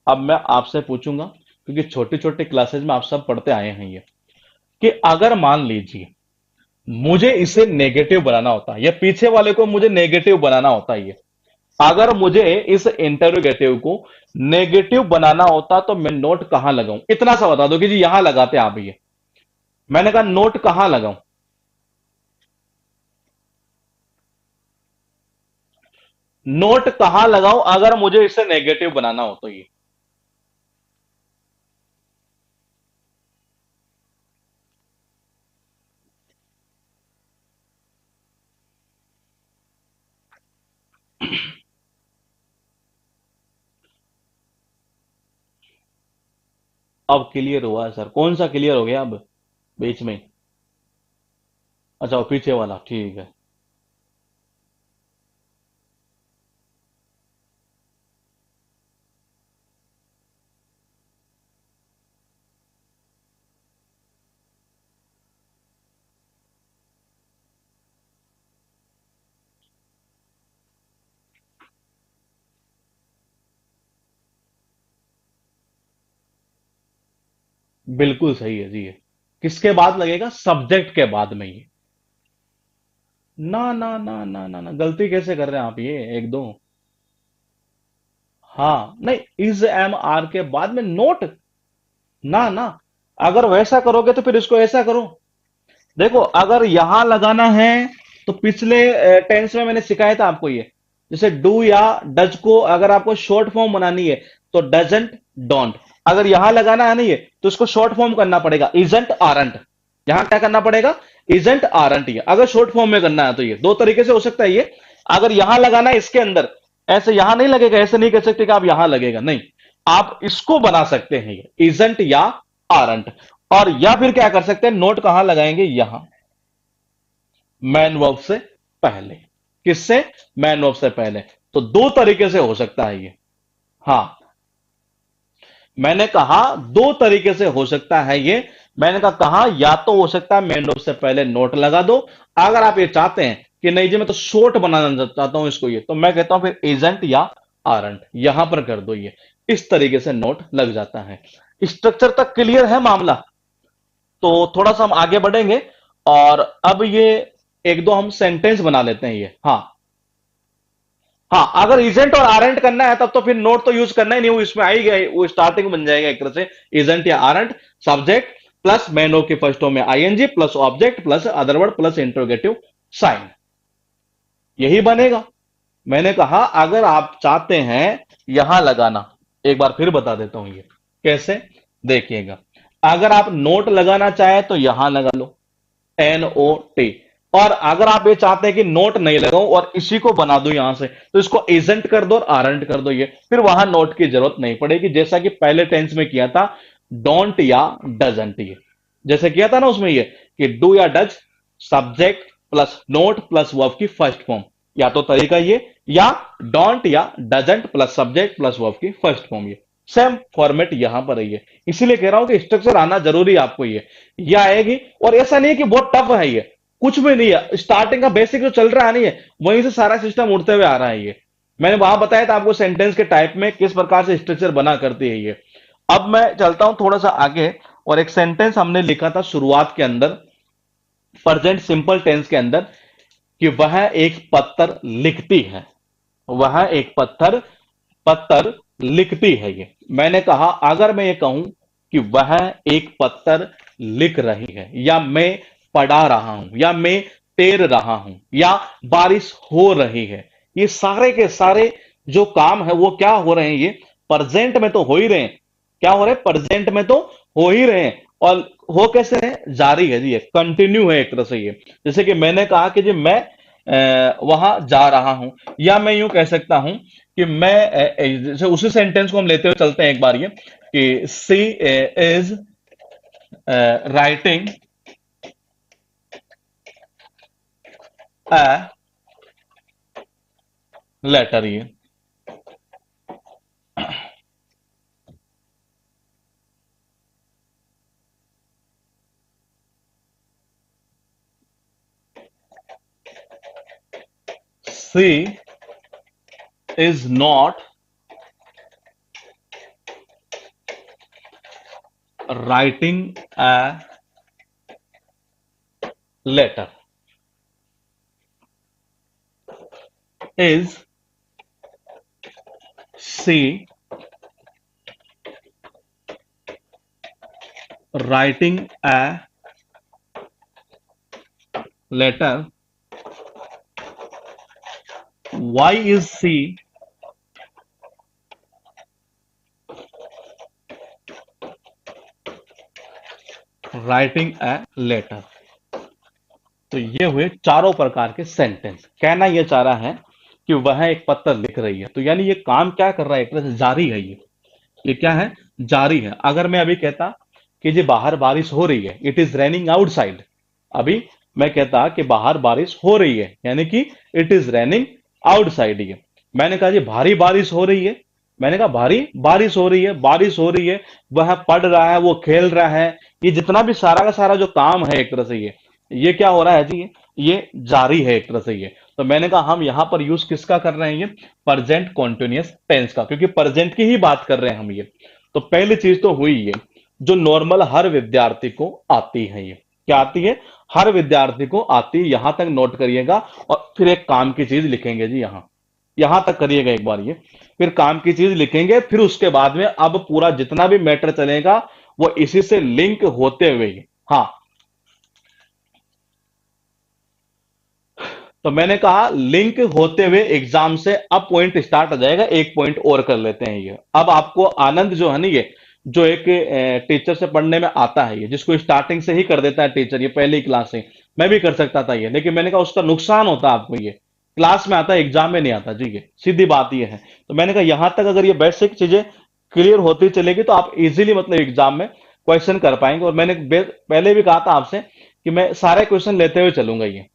अब मैं आपसे पूछूंगा, क्योंकि छोटी छोटी क्लासेज में आप सब पढ़ते आए हैं ये, कि अगर मान लीजिए मुझे इसे नेगेटिव बनाना होता है, या पीछे वाले को मुझे नेगेटिव बनाना होता है ये, अगर मुझे इस इंटरोगेटिव को नेगेटिव बनाना होता तो मैं नोट कहां लगाऊं? इतना सा बता दो कि जी यहां लगाते आप ये। मैंने कहा नोट कहां लगाऊं? नोट कहां लगाऊं अगर मुझे इसे नेगेटिव बनाना हो तो ये? अब क्लियर हुआ है सर? कौन सा क्लियर हो गया अब बीच में? अच्छा वो पीछे वाला, ठीक है। बिल्कुल सही है जी ये। किसके बाद लगेगा? सब्जेक्ट के बाद में ये। ना ना ना ना ना ना, गलती कैसे कर रहे हैं आप ये एक दो। हाँ नहीं, इज एम आर के बाद में नोट। ना ना, अगर वैसा करोगे तो फिर इसको ऐसा करो। देखो अगर यहां लगाना है तो पिछले टेंस में मैंने सिखाया था आपको ये। जैसे डू या डज को अगर आपको शॉर्ट फॉर्म बनानी है तो डजंट, डोंट। अगर यहां लगाना है नहीं है तो इसको शॉर्ट फॉर्म करना पड़ेगा, इजंट, आरंट। यहां क्या करना पड़ेगा? Isn't, aren't. ये अगर शॉर्ट फॉर्म में करना है तो ये दो तरीके से हो सकता है ये। अगर यहां लगाना है इसके अंदर, ऐसे यहां नहीं लगेगा, ऐसे नहीं कह सकते कि आप यहां लगेगा, नहीं। आप इसको बना सकते हैं ये, इजंट या आरंट। और या फिर क्या कर सकते हैं, नोट कहां लगाएंगे? यहां, मैन वर्ब से पहले। किससे? मैन वर्ब से पहले। तो दो तरीके से हो सकता है ये। हाँ, मैंने कहा दो तरीके से हो सकता है ये। मैंने कहा या तो हो सकता है मैन वर्ब से पहले नोट लगा दो। अगर आप ये चाहते हैं कि नहीं जी मैं तो शॉर्ट बनाना चाहता हूं इसको, ये तो मैं कहता हूं फिर एजेंट या आरंट यहां पर कर दो ये। इस तरीके से नोट लग जाता है। स्ट्रक्चर तक क्लियर है मामला? तो थोड़ा सा हम आगे बढ़ेंगे और अब ये एक दो हम सेंटेंस बना लेते हैं ये। हाँ हाँ, अगर इजेंट और आरंट करना है तब तो फिर नोट तो यूज करना ही नहीं, वो इसमें आई गए, वो स्टार्टिंग बन जाएगा एक तरह से। इजेंट या aren't, subject plus main verb के फर्स्ट फॉर्म में ING plus object plus other word plus interrogative sign, यही बनेगा। मैंने कहा अगर आप चाहते हैं यहां लगाना, एक बार फिर बता देता हूं ये कैसे, देखिएगा। अगर आप नोट लगाना चाहे तो यहां लगा लो, NOT। और अगर आप ये चाहते हैं कि नोट नहीं लगाऊं और इसी को बना दो यहां से, तो इसको एजेंट कर दो और आरंट कर दो ये, फिर वहां नोट की जरूरत नहीं पड़ेगी, जैसा कि पहले टेंस में किया था, डोंट या डजंट। ये जैसे किया था ना उसमें ये, कि डू या does, subject plus note plus verb की फर्स्ट फॉर्म। या तो तरीका ये, या डोंट या doesn't plus subject plus verb की फर्स्ट फॉर्म। ये सेम फॉर्मेट यहां पर है ये। इसीलिए कह रहा हूं कि स्ट्रक्चर आना जरूरी है आपको ये आएगी। और ऐसा नहीं है कि बहुत टफ है ये, कुछ भी नहीं है। स्टार्टिंग का बेसिक जो चल रहा है नहीं है, वहीं से सारा सिस्टम उड़ते हुए आ रहा है ये। मैंने वहां बताया था आपको सेंटेंस के टाइप में किस प्रकार से स्ट्रक्चर बना करती है ये। अब मैं चलता हूं थोड़ा सा आगे, और एक सेंटेंस हमने लिखा था शुरुआत के अंदर, प्रेजेंट सिंपल टेंस के अंदर, कि वह एक पत्थर लिखती है। वह एक पत्थर पत्थर लिखती है ये। मैंने कहा अगर मैं ये कहूं कि वह एक पत्थर लिख रही है, या मैं पढ़ा रहा हूं, या मैं तैर रहा हूं, या बारिश हो रही है, ये सारे के सारे जो काम है वो क्या हो रहे हैं? ये प्रेजेंट में तो हो ही रहे हैं। क्या हो रहे हैं? प्रेजेंट में तो हो ही रहे हैं। और हो कैसे रहे? जारी है जी, ये कंटिन्यू है एक तरह से ये। जैसे कि मैंने कहा कि जी मैं वहां जा रहा हूं, या मैं यूं कह सकता हूं कि मैं जैसे उसी सेंटेंस को हम लेते हुए चलते हैं एक बार ये, कि she is writing a letter. ये she is not writing a letter, is she writing a letter, why is she writing a letter. तो ये हुए चारों प्रकार के सेंटेंस। कहना यह चाह रहा है कि वह एक पत्र लिख रही है, तो यानी ये काम क्या कर रहा है? एक तरह से जारी है ये क्या है? जारी है। अगर मैं अभी कहता कि जी बाहर बारिश हो रही है, इट इज रेनिंग आउटसाइड। अभी मैं कहता कि बाहर बारिश हो रही है, यानी कि इट इज रेनिंग आउटसाइड। ये मैंने कहा जी भारी बारिश हो रही है, मैंने कहा भारी बारिश हो रही है, बारिश हो रही है, वह पढ़ रहा है, वो खेल रहा है। ये जितना भी सारा का सारा जो काम है एक तरह से ये क्या हो रहा है जी? ये जारी है एक तरह से ये। तो मैंने कहा हम यहां पर यूज किसका कर रहे हैं? ये प्रेजेंट कॉन्टिन्यूअस टेंस का, क्योंकि प्रेजेंट की ही बात कर रहे हैं हम ये। तो पहली चीज तो हुई ये। जो नॉर्मल हर विद्यार्थी को आती है। ये क्या आती है? हर विद्यार्थी को आती है। यहां तक नोट करिएगा। और फिर एक काम की चीज लिखेंगे जी, यहां यहां तक करिएगा एक बार ये। फिर काम की चीज लिखेंगे, फिर उसके बाद में अब पूरा जितना भी मैटर चलेगा वो इसी से लिंक होते हुए ही। हाँ, तो मैंने कहा लिंक होते हुए एग्जाम से अब पॉइंट स्टार्ट हो जाएगा। एक पॉइंट और कर लेते हैं ये। अब आपको आनंद जो है ना, ये जो एक टीचर से पढ़ने में आता है, ये जिसको स्टार्टिंग से ही कर देता है टीचर, ये पहली क्लास से। मैं भी कर सकता था ये, लेकिन मैंने कहा उसका नुकसान होता है आपको। ये क्लास में आता है, एग्जाम में नहीं आता जी। ये सीधी बात ये है। तो मैंने कहा यहां तक अगर ये बेसिक चीजें क्लियर होती चलेगी तो आप इजीली मतलब एग्जाम में क्वेश्चन कर पाएंगे। और मैंने पहले भी कहा था आपसे कि मैं सारे क्वेश्चन लेते हुए चलूंगा ये।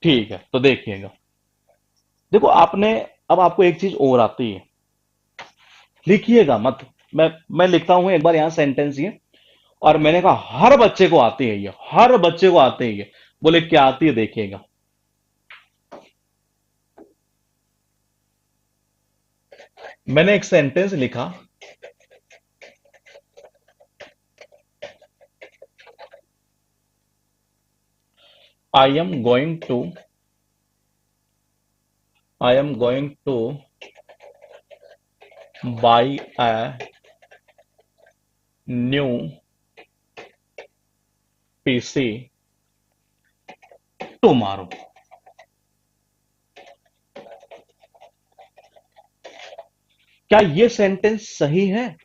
ठीक है, तो देखिएगा। देखो आपने, अब आपको एक चीज और आती है। लिखिएगा मत। मैं लिखता हूं एक बार यहां सेंटेंस ये। और मैंने कहा हर बच्चे को आती है ये, हर बच्चे को आती है ये। बोले क्या आती है? देखिएगा। मैंने एक सेंटेंस लिखा। I am going to I am going to buy a new PC tomorrow. क्या ये सेंटेंस सही है?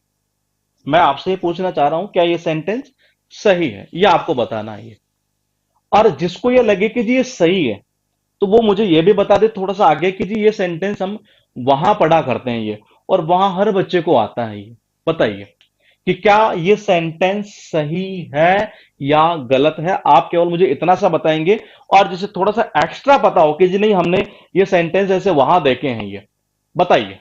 मैं आपसे ये पूछना चाह रहा हूं, क्या ये सेंटेंस सही है? ये आपको बताना है ये। और जिसको ये लगे कि जी ये सही है, तो वो मुझे ये भी बता दे थोड़ा सा आगे कि जी ये सेंटेंस हम वहां पढ़ा करते हैं ये, और वहां हर बच्चे को आता है ये। बताइए कि क्या ये सेंटेंस सही है या गलत है। आप केवल मुझे इतना सा बताएंगे। और जिसे थोड़ा सा एक्स्ट्रा पता हो कि जी नहीं, हमने ये सेंटेंस ऐसे वहां देखे हैं ये, बताइए।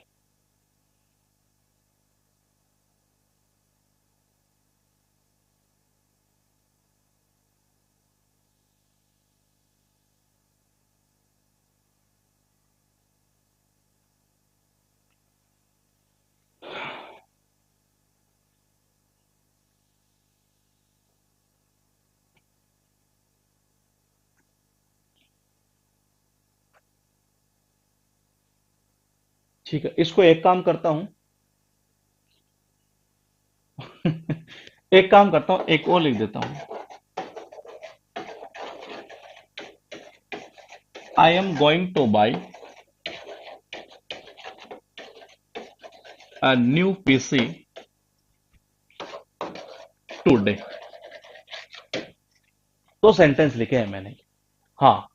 ठीक है, इसको एक काम करता हूं। एक काम करता हूं, एक और लिख देता हूं। आई am going to buy a new PC today. दो सेंटेंस लिखे हैं मैंने। हाँ,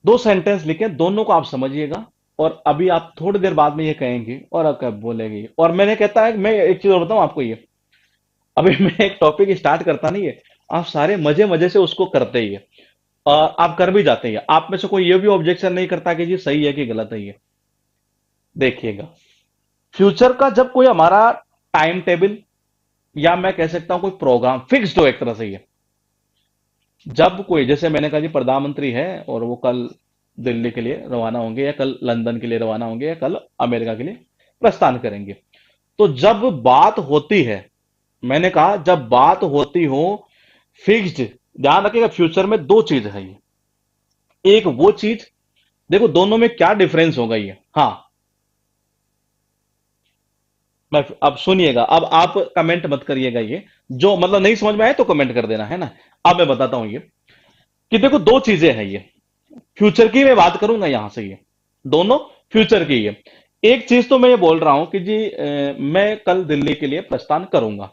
दो सेंटेंस लिखे, दोनों को आप समझिएगा। और अभी आप थोड़ी देर बाद में ये कहेंगे और आप क्या बोलेंगे। और मैंने कहता है, मैं एक चीज और बताऊं आपको ये। अभी मैं एक टॉपिक स्टार्ट करता नहीं है, आप सारे मजे मजे से उसको करते ही है। आप कर भी जाते हैं। आप में से कोई ये भी ऑब्जेक्शन नहीं करता कि जी सही है कि गलत है ये। देखिएगा, फ्यूचर का जब कोई हमारा टाइम टेबल, या मैं कह सकता हूं कोई प्रोग्राम फिक्स्ड हो एक तरह से ये। जब कोई, जैसे मैंने कहा जी प्रधानमंत्री है और वो कल दिल्ली के लिए रवाना होंगे, या कल लंदन के लिए रवाना होंगे, या कल अमेरिका के लिए प्रस्थान करेंगे। तो जब बात होती है, मैंने कहा जब बात होती हो फिक्स्ड, ध्यान रखिएगा फ्यूचर में दो चीज है ये। एक वो चीज, देखो दोनों में क्या डिफरेंस होगा ये। हाँ, मैं अब सुनिएगा। अब आप कमेंट मत करिएगा ये, जो मतलब नहीं समझ में आए तो कमेंट कर देना है ना। अब मैं बताता हूं ये, कि देखो दो चीजें हैं ये। फ्यूचर की मैं बात करूंगा यहां से ये, दोनों फ्यूचर की है। एक चीज तो मैं ये बोल रहा हूं कि जी मैं कल दिल्ली के लिए प्रस्थान करूंगा,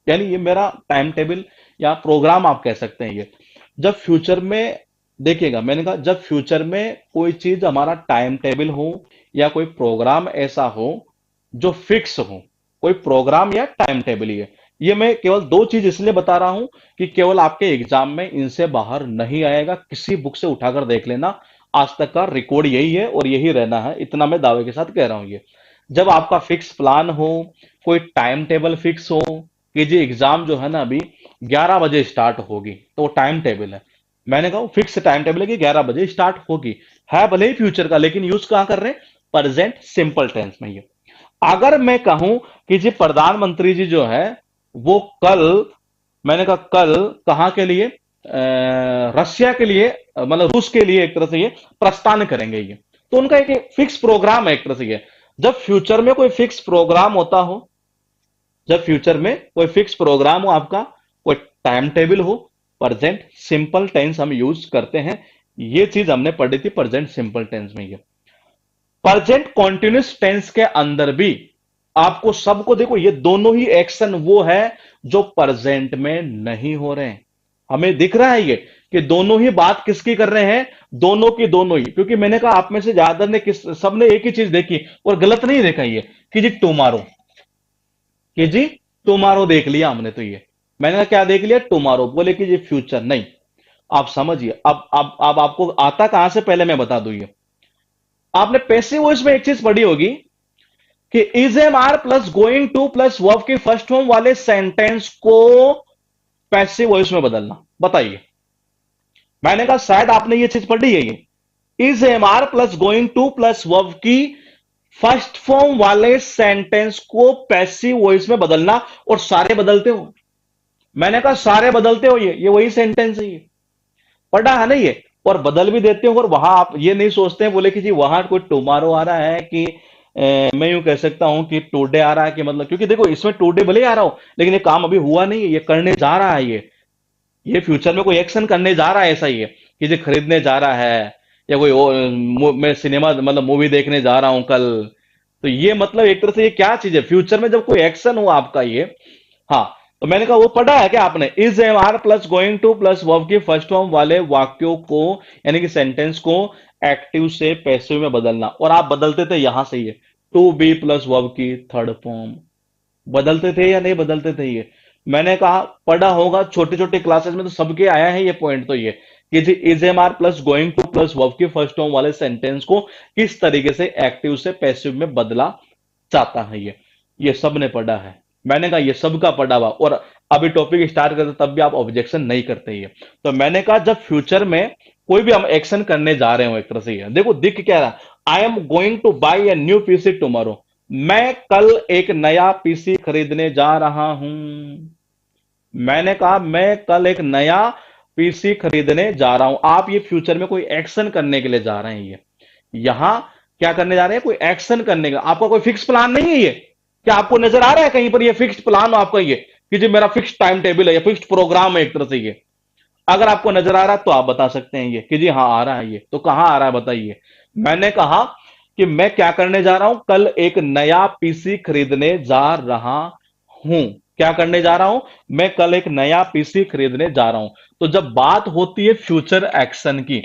यानी ये मेरा टाइम टेबल या प्रोग्राम आप कह सकते हैं ये। जब फ्यूचर में, देखिएगा मैंने कहा जब फ्यूचर में कोई चीज हमारा टाइम टेबल हो या कोई प्रोग्राम ऐसा हो जो फिक्स हो, कोई प्रोग्राम या टाइम टेबल ही है, ये मैं केवल दो चीज इसलिए बता रहा हूं कि केवल आपके एग्जाम में इनसे बाहर नहीं आएगा, किसी बुक से उठाकर देख लेना, आज तक का रिकॉर्ड यही है और यही रहना है, इतना मैं दावे के साथ कह रहा हूं ये। जब आपका फिक्स प्लान हो, कोई टाइम टेबल फिक्स हो कि जी एग्जाम जो है ना अभी 11 बजे स्टार्ट होगी, तो वो टाइम टेबल है। मैंने कहा फिक्स टाइम टेबल है कि 11 बजे स्टार्ट होगी, है भले ही फ्यूचर का, लेकिन यूज कहां कर रहे हैं, प्रेजेंट सिंपल टेंस में ये। अगर मैं कहूं कि जी प्रधानमंत्री जी जो है वो कल, मैंने कहा कल कहां के लिए, रशिया के लिए, मतलब रूस के लिए एक तरह से ये प्रस्थान करेंगे ये, तो उनका एक फिक्स प्रोग्राम है एक तरह से ये। जब फ्यूचर में कोई फिक्स प्रोग्राम होता हो, जब फ्यूचर में कोई फिक्स प्रोग्राम हो आपका, कोई टाइम टेबल हो, प्रेजेंट सिंपल टेंस हम यूज करते हैं। ये चीज हमने पढ़ी थी प्रेजेंट सिंपल टेंस में। ये प्रेजेंट कॉन्टिन्यूस टेंस के अंदर भी आपको सबको देखो, ये दोनों ही एक्शन वो है जो प्रेजेंट में नहीं हो रहे हैं। हमें दिख रहा है ये कि दोनों ही बात किसकी कर रहे हैं, दोनों की दोनों ही। क्योंकि मैंने कहा आप में से ज्यादा ने किस सबने एक ही चीज देखी और गलत नहीं देखा ये कि जी टुमारो, कि जी टुमारो देख लिया हमने, तो ये मैंने कहा क्या देख लिया, टुमारो, बोले कि जी फ्यूचर नहीं। आप समझिए, अब आपको आता कहां से पहले मैं बता दूं। ये आपने पैसिव वॉइस में एक चीज पढ़ी होगी कि is am are plus going to plus verb के फर्स्ट फॉर्म वाले सेंटेंस को पैसिव वॉइस में बदलना। बताइए, मैंने कहा शायद आपने ये चीज पढ़ी है, ये is am are plus going to plus verb की फर्स्ट फॉर्म वाले सेंटेंस को पैसिव वॉइस में बदलना, और सारे बदलते हो। मैंने कहा सारे बदलते हो, ये वही सेंटेंस है, ये पढ़ा है ना ये, और बदल भी देते हो। और वहां आप ये नहीं सोचते हैं बोले कि जी वहां कोई टुमारो आ रहा है कि मैं यूं कह सकता हूं कि टुडे आ रहा है, कि मतलब क्योंकि देखो इसमें टुडे भले ही आ रहा हो, लेकिन ये काम अभी हुआ नहीं है, ये करने जा रहा है ये फ्यूचर में कोई एक्शन करने जा रहा है, ऐसा ही है कि जो खरीदने जा रहा है, या कोई मैं सिनेमा मतलब मूवी देखने जा रहा हूं कल। तो ये मतलब एक तरह से ये क्या चीज है, फ्यूचर में जब कोई एक्शन हो आपका ये। हाँ, तो मैंने कहा वो पढ़ा है क्या आपने, is am are plus going to plus verb की फर्स्ट फॉर्म वाले वाक्यों को, यानी कि सेंटेंस को एक्टिव से पैसिव में बदलना। और आप बदलते थे यहां से, ये टू बी प्लस वर्ब की थर्ड फॉर्म बदलते थे या नहीं बदलते थे ये। मैंने कहा पढ़ा होगा छोटे छोटे क्लासेस में, तो सबके आया है ये पॉइंट, तो ये कि जी is am are plus going to plus verb की फर्स्ट फॉर्म वाले सेंटेंस को किस तरीके से एक्टिव से पैसिव में बदला जाता है, ये सब ने पढ़ा है। मैंने कहा ये सब का पढ़ा हुआ, और अभी टॉपिक स्टार्ट करते तब भी आप ऑब्जेक्शन नहीं करते ये। तो मैंने कहा जब फ्यूचर में कोई भी हम एक्शन करने जा रहे हो एक तरह से, ये देखो दिख क्या रहा, आई am going to by a new PC tomorrow, मैं कल एक नया पीसी खरीदने जा रहा हूं। मैंने कहा मैं कल एक नया पीसी खरीदने जा रहा हूं। आप ये फ्यूचर में कोई एक्शन करने के लिए जा रहे हैं, ये यहां क्या करने जा रहे हैं, कोई एक्शन करने का। आपका कोई फिक्स प्लान नहीं है ये, क्या आपको नजर आ रहा है कहीं पर ये फिक्स प्लान हो आपका, ये कि जी मेरा फिक्स टाइम टेबल है या फिक्स प्रोग्राम है एक तरह से ये। अगर आपको नजर आ रहा है तो आप बता सकते हैं ये कि जी हाँ आ रहा है ये, तो कहां आ रहा है बताइए। मैंने कहा कि मैं क्या करने जा रहा हूं, कल एक नया पीसी खरीदने जा रहा हूं। क्या करने जा रहा हूं, मैं कल एक नया पीसी खरीदने जा रहा हूं। तो जब बात होती है फ्यूचर एक्शन की,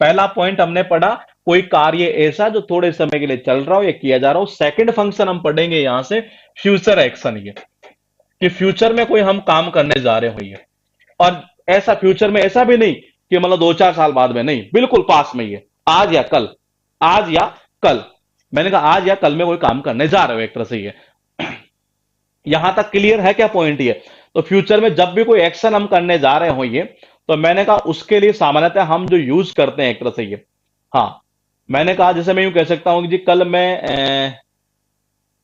पहला पॉइंट हमने पढ़ा कोई कार्य ऐसा जो थोड़े समय के लिए चल रहा हो या किया जा रहा हो। सेकंड फंक्शन हम पढ़ेंगे यहां से फ्यूचर एक्शन, ये कि फ्यूचर में कोई हम काम करने जा रहे हो ये, और ऐसा फ्यूचर में ऐसा भी नहीं कि मतलब 2-4 साल बाद में, नहीं, बिल्कुल पास में, ये आज या कल, आज या कल। मैंने कहा आज या कल में कोई काम करने जा रहे हो एक तरह से ये। यहां तक क्लियर है क्या पॉइंट ये। तो फ्यूचर में जब भी कोई एक्शन हम करने जा रहे हो ये, तो मैंने कहा उसके लिए सामान्यतः हम जो यूज करते हैं एक तरह से ये। हाँ, मैंने कहा जैसे मैं यूं कह सकता हूं कि जी कल मैं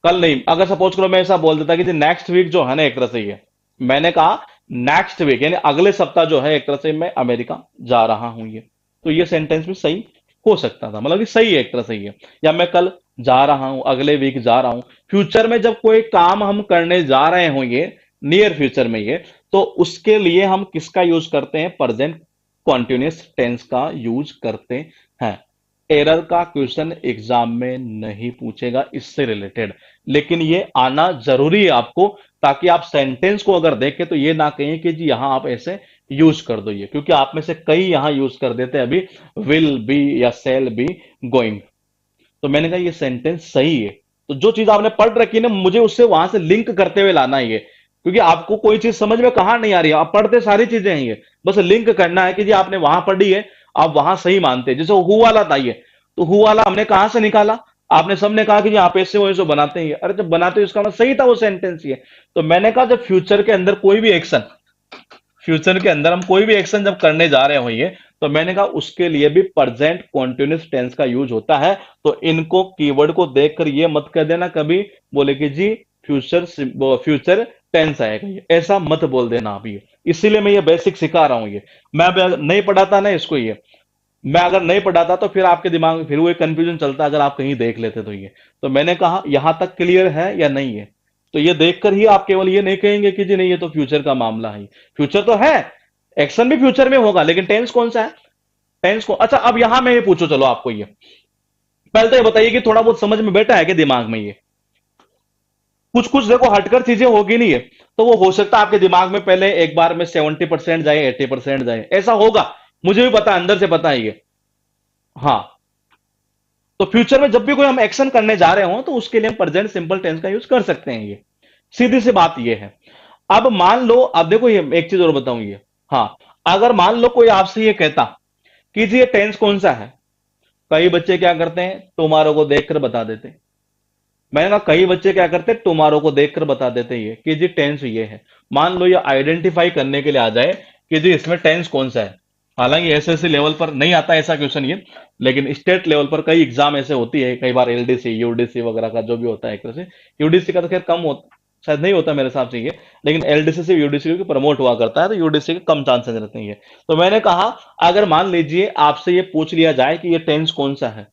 कल नहीं, अगर सपोज करो मैं ऐसा बोल देता कि जी नेक्स्ट वीक जो है ना एक तरह से ये, मैंने कहा नेक्स्ट वीक यानी अगले सप्ताह जो है एक तरह से मैं अमेरिका जा रहा हूं ये, तो ये सेंटेंस भी सही हो सकता था, मतलब कि सही है एक तरह से ये। या मैं कल जा रहा हूं, अगले वीक जा रहा हूं। फ्यूचर में जब कोई काम हम करने जा रहे होंगे नियर फ्यूचर में ये, तो उसके लिए हम किसका यूज करते हैं, प्रेजेंट कॉन्टिन्यूस टेंस का यूज करते हैं। एरर का क्वेश्चन एग्जाम में नहीं पूछेगा इससे रिलेटेड, लेकिन ये आना जरूरी है आपको, ताकि आप सेंटेंस को अगर देखें तो ये ना कहें कि जी यहां आप ऐसे यूज कर दो ये, क्योंकि आप में से कई यहां यूज कर देते हैं अभी विल बी या सेल बी गोइंग। तो मैंने कहा ये सेंटेंस सही है, तो जो चीज आपने पढ़ रखी है ना मुझे उससे वहां से लिंक करते हुए लाना है ये, क्योंकि आपको कोई चीज समझ में कहाँ नहीं आ रही है, आप पढ़ते सारी चीजें हैं, ये बस लिंक करना है कि जी आपने वहां पढ़ी है, आप वहां सही मानते हैं। जैसे हु वाला था ये, तो हु वाला हमने कहां से निकाला, आपने सबने कहा कि जी आप ऐसे वैसे बनाते हैं, अरे जब बनाते हो इसका मतलब सही था वो सेंटेंस ये। तो मैंने कहा जब फ्यूचर के अंदर कोई भी एक्शन, फ्यूचर के अंदर हम कोई भी एक्शन जब करने जा रहे होंगे, तो मैंने कहा उसके लिए भी प्रेजेंट कॉन्टिन्यूस टेंस का यूज होता है। तो इनको कीवर्ड को देखकर ये मत कह देना कभी बोले कि जी फ्यूचर फ्यूचर टेंस आएगा, ये ऐसा मत बोल देना आप ये। इसीलिए मैं ये बेसिक सिखा रहा हूं ये। मैं अगर नहीं पढ़ाता ना इसको ये, मैं अगर नहीं पढ़ाता तो फिर आपके दिमाग में फिर वो एक कंफ्यूजन चलता अगर आप कहीं देख लेते तो ये। तो मैंने कहा यहां तक क्लियर है या नहीं है, तो ये देखकर ही आप केवल ये नहीं कहेंगे कि जी नहीं ये तो फ्यूचर का मामला है। फ्यूचर तो है, एक्शन भी फ्यूचर में होगा, लेकिन टेंस कौन सा है, टेंस को। अच्छा अब यहां मैं ये पूछो, चलो आपको ये पहले तो ये बताइए कि थोड़ा बहुत समझ में बैठा है कि दिमाग में ये, कुछ कुछ देखो हटकर चीजें होगी नहीं है, तो वो हो सकता है आपके दिमाग में पहले एक बार में 70% जाए, 80% जाए, ऐसा होगा, मुझे भी पता है, अंदर से पता है ये। हाँ, तो फ्यूचर में जब भी कोई हम एक्शन करने जा रहे हो तो उसके लिए हम प्रेजेंट सिंपल टेंस का यूज कर सकते हैं ये, सीधी सी बात ये है। अब मान लो, अब देखो ये एक चीज और बताऊं ये, हाँ, अगर मान लो कोई आपसे ये कहता कि जी ये टेंस कौन सा है, कई बच्चे क्या करते हैं टुमारो को देखकर बता देते हैं। मैंने कहा कई बच्चे क्या करते हैं टुमारो को देखकर बता देते हैं ये कि जी टेंस ये है। मान लो ये आइडेंटिफाई करने के लिए आ जाए कि जी इसमें टेंस कौन सा है, हालांकि एसएससी लेवल पर नहीं आता ऐसा क्वेश्चन ये, लेकिन स्टेट लेवल पर कई एग्जाम ऐसे होती है, कई बार एलडीसी यूडीसी वगैरह का जो भी होता है एक तरह से, यूडीसी का तो खैर कम होता, शायद नहीं होता मेरे हिसाब से ये, लेकिन एलडीसी से यूडीसी को प्रमोट हुआ करता है, तो यूडीसी के कम चांसेस रहते हैं ये। तो मैंने कहा अगर मान लीजिए आपसे ये पूछ लिया जाए कि ये टेंस कौन सा है,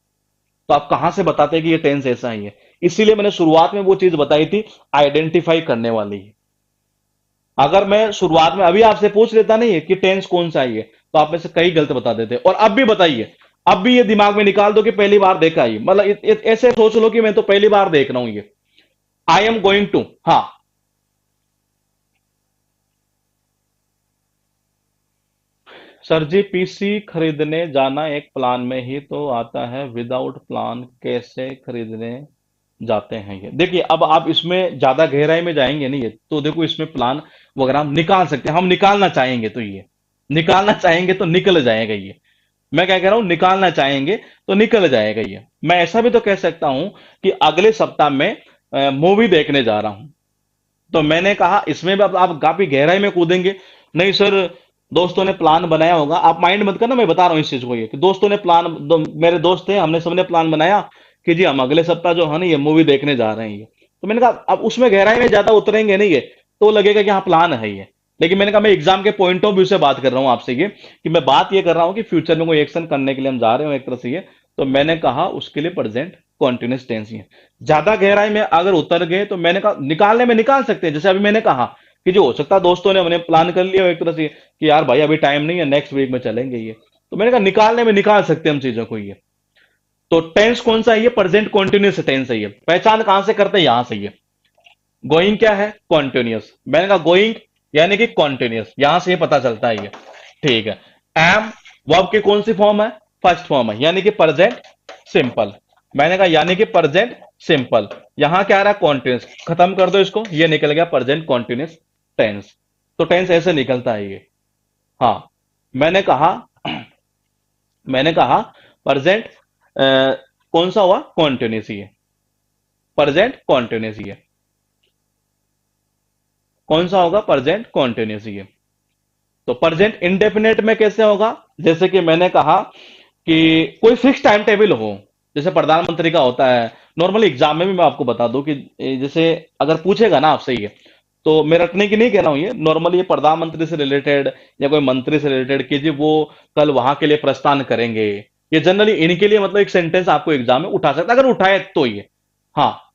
तो आप कहां से बताते हैं कि ये टेंस ऐसा ही है। इसीलिए मैंने शुरुआत में वो चीज बताई थी, आइडेंटिफाई करने वाली है। अगर मैं शुरुआत में अभी आपसे पूछ लेता नहीं है कि टेंस कौन सा है ये, तो आप में से कई गलत बता देते। और अब भी बताइए, अब भी ये दिमाग में निकाल दो कि पहली बार देखा ही, मतलब ऐसे सोच लो कि मैं तो पहली बार देख रहा हूं ये, आई एम गोइंग टू। हाँ, सर जी पीसी खरीदने जाना एक प्लान में ही तो आता है, विदाउट प्लान कैसे खरीदने जाते हैं। ये देखिए, अब आप इसमें ज्यादा गहराई में जाएंगे नहीं, ये तो देखो इसमें प्लान वगैरह हम निकाल सकते हैं, हम निकालना चाहेंगे तो ये, निकालना चाहेंगे तो निकल जाएगा ये। मैं क्या कह रहा हूं, निकालना चाहेंगे तो निकल जाएगा ये। मैं ऐसा भी तो कह सकता हूं कि अगले सप्ताह में मूवी देखने जा रहा हूं, तो मैंने कहा इसमें भी अब आप काफी गहराई में कूदेंगे। नहीं सर, दोस्तों ने प्लान बनाया होगा, आप माइंड मत करना, मैं बता रहा हूँ इस चीज को ये कि दोस्तों ने प्लान मेरे दोस्त थे, हमने सबने प्लान बनाया कि जी हम अगले सप्ताह जो है ना ये मूवी देखने जा रहे हैं ये। तो मैंने कहा अब उसमें गहराई में ज्यादा उतरेंगे नहीं ये, तो लगेगा कि हाँ प्लान है ये। लेकिन मैंने कहा मैं एग्जाम के पॉइंट ऑफ व्यू से बात कर रहा हूँ आपसे ये, कि मैं बात ये कर रहा हूँ कि फ्यूचर में कोई एक्शन करने के लिए हम जा रहे हो एक तरह से ये। तो मैंने कहा उसके लिए प्रेजेंट कॉन्टिन्यूस टेंस ही है। ज्यादा गहराई में अगर उतर गए तो मैंने कहा निकालने में निकाल सकते हैं, जैसे अभी मैंने कहा कि जो हो सकता है दोस्तों ने हमने प्लान कर लिया हो एक तरह से कि यार भाई अभी टाइम नहीं है, नेक्स्ट वीक में चलेंगे ये। तो मैंने कहा निकालने में निकाल सकते हैं हम चीजों को ये। तो टेंस कौन सा है, ये प्रेजेंट कॉन्टिन्यूस टेंस है ये। पहचान कहां से करते हैं, यहां से ये। गोइंग क्या है, कॉन्टिन्यूस, मैंने कहा गोइंग यानी कि कॉन्टिन्यूस, यहां से ये पता चलता है ये। ठीक है, एम वर्ब की कौन सी फॉर्म है, फर्स्ट फॉर्म है, यानी कि प्रेजेंट सिंपल। मैंने कहा यानी कि प्रेजेंट सिंपल, यहां क्या आ रहा है कॉन्टिन्यूस, खत्म कर दो इसको, ये निकल गया प्रेजेंट कॉन्टिन्यूस टेंस। तो टेंस ऐसे निकलता है ये। हाँ, मैंने कहा मैंने कहा प्रेजेंट कौन सा हुआ, कॉन्टिन्यूस ही है, प्रेजेंट कॉन्टिन्यूस ही है। कौन सा होगा, प्रेजेंट कॉन्टिन्यूस ही है। तो प्रेजेंट इंडेफिनेट में कैसे होगा, जैसे कि मैंने कहा कि कोई फिक्स टाइम टेबल हो, जैसे प्रधानमंत्री का होता है। नॉर्मली एग्जाम में भी मैं आपको बता दूं कि जैसे अगर पूछेगा ना आपसे ये, तो मैं रटने की नहीं कह रहा हूं ये, नॉर्मली ये प्रधानमंत्री से रिलेटेड या कोई मंत्री से रिलेटेड कि जी वो कल वहां के लिए प्रस्थान करेंगे, ये जनरली इनके लिए मतलब एक सेंटेंस आपको एग्जाम में उठा सकता है, अगर उठाए तो ये। हाँ,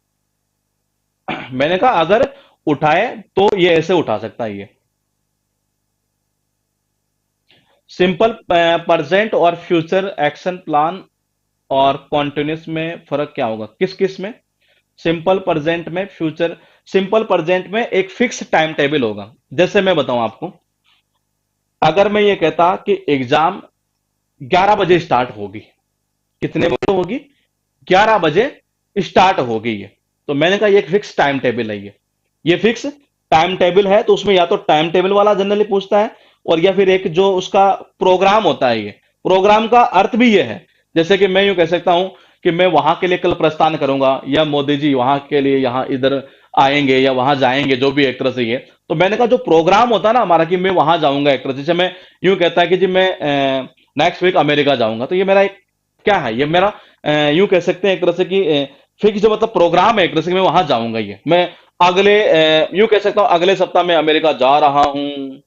मैंने कहा अगर उठाए तो ये ऐसे उठा सकता है ये। सिंपल प्रेजेंट और फ्यूचर एक्शन प्लान और कॉन्टिन्यूस में फर्क क्या होगा, किस किस में, सिंपल प्रेजेंट में, फ्यूचर। सिंपल प्रेजेंट में एक फिक्स टाइम टेबल होगा, जैसे मैं बताऊं आपको, अगर मैं ये कहता कि एग्जाम 11 बजे स्टार्ट होगी, कितने बजे होगी, 11 बजे स्टार्ट होगी ये, तो मैंने कहा ये एक फिक्स टाइम टेबल है ये फिक्स टाइम टेबल है तो उसमें या तो टाइम टेबल वाला जनरली पूछता है, और या फिर एक जो उसका प्रोग्राम होता है, ये प्रोग्राम का अर्थ भी ये है। जैसे कि मैं यूं कह सकता हूं कि मैं वहां के लिए कल प्रस्थान करूंगा, या मोदी जी वहां के लिए यहाँ इधर आएंगे या वहां जाएंगे, जो भी एक तरह से ये। तो मैंने कहा जो प्रोग्राम होता है ना हमारा कि मैं वहां जाऊंगा, एक तरह से जैसे मैं यूं कहता है कि जी मैं नेक्स्ट वीक अमेरिका जाऊंगा, तो ये मेरा एक क्या है, ये मेरा यूं कह सकते हैं एक तरह से कि फिक्स जो मतलब प्रोग्राम है एक तरह से कि मैं वहां जाऊंगा। ये मैं अगले यूं कह सकता हूं अगले सप्ताह मैं अमेरिका जा रहा हूं।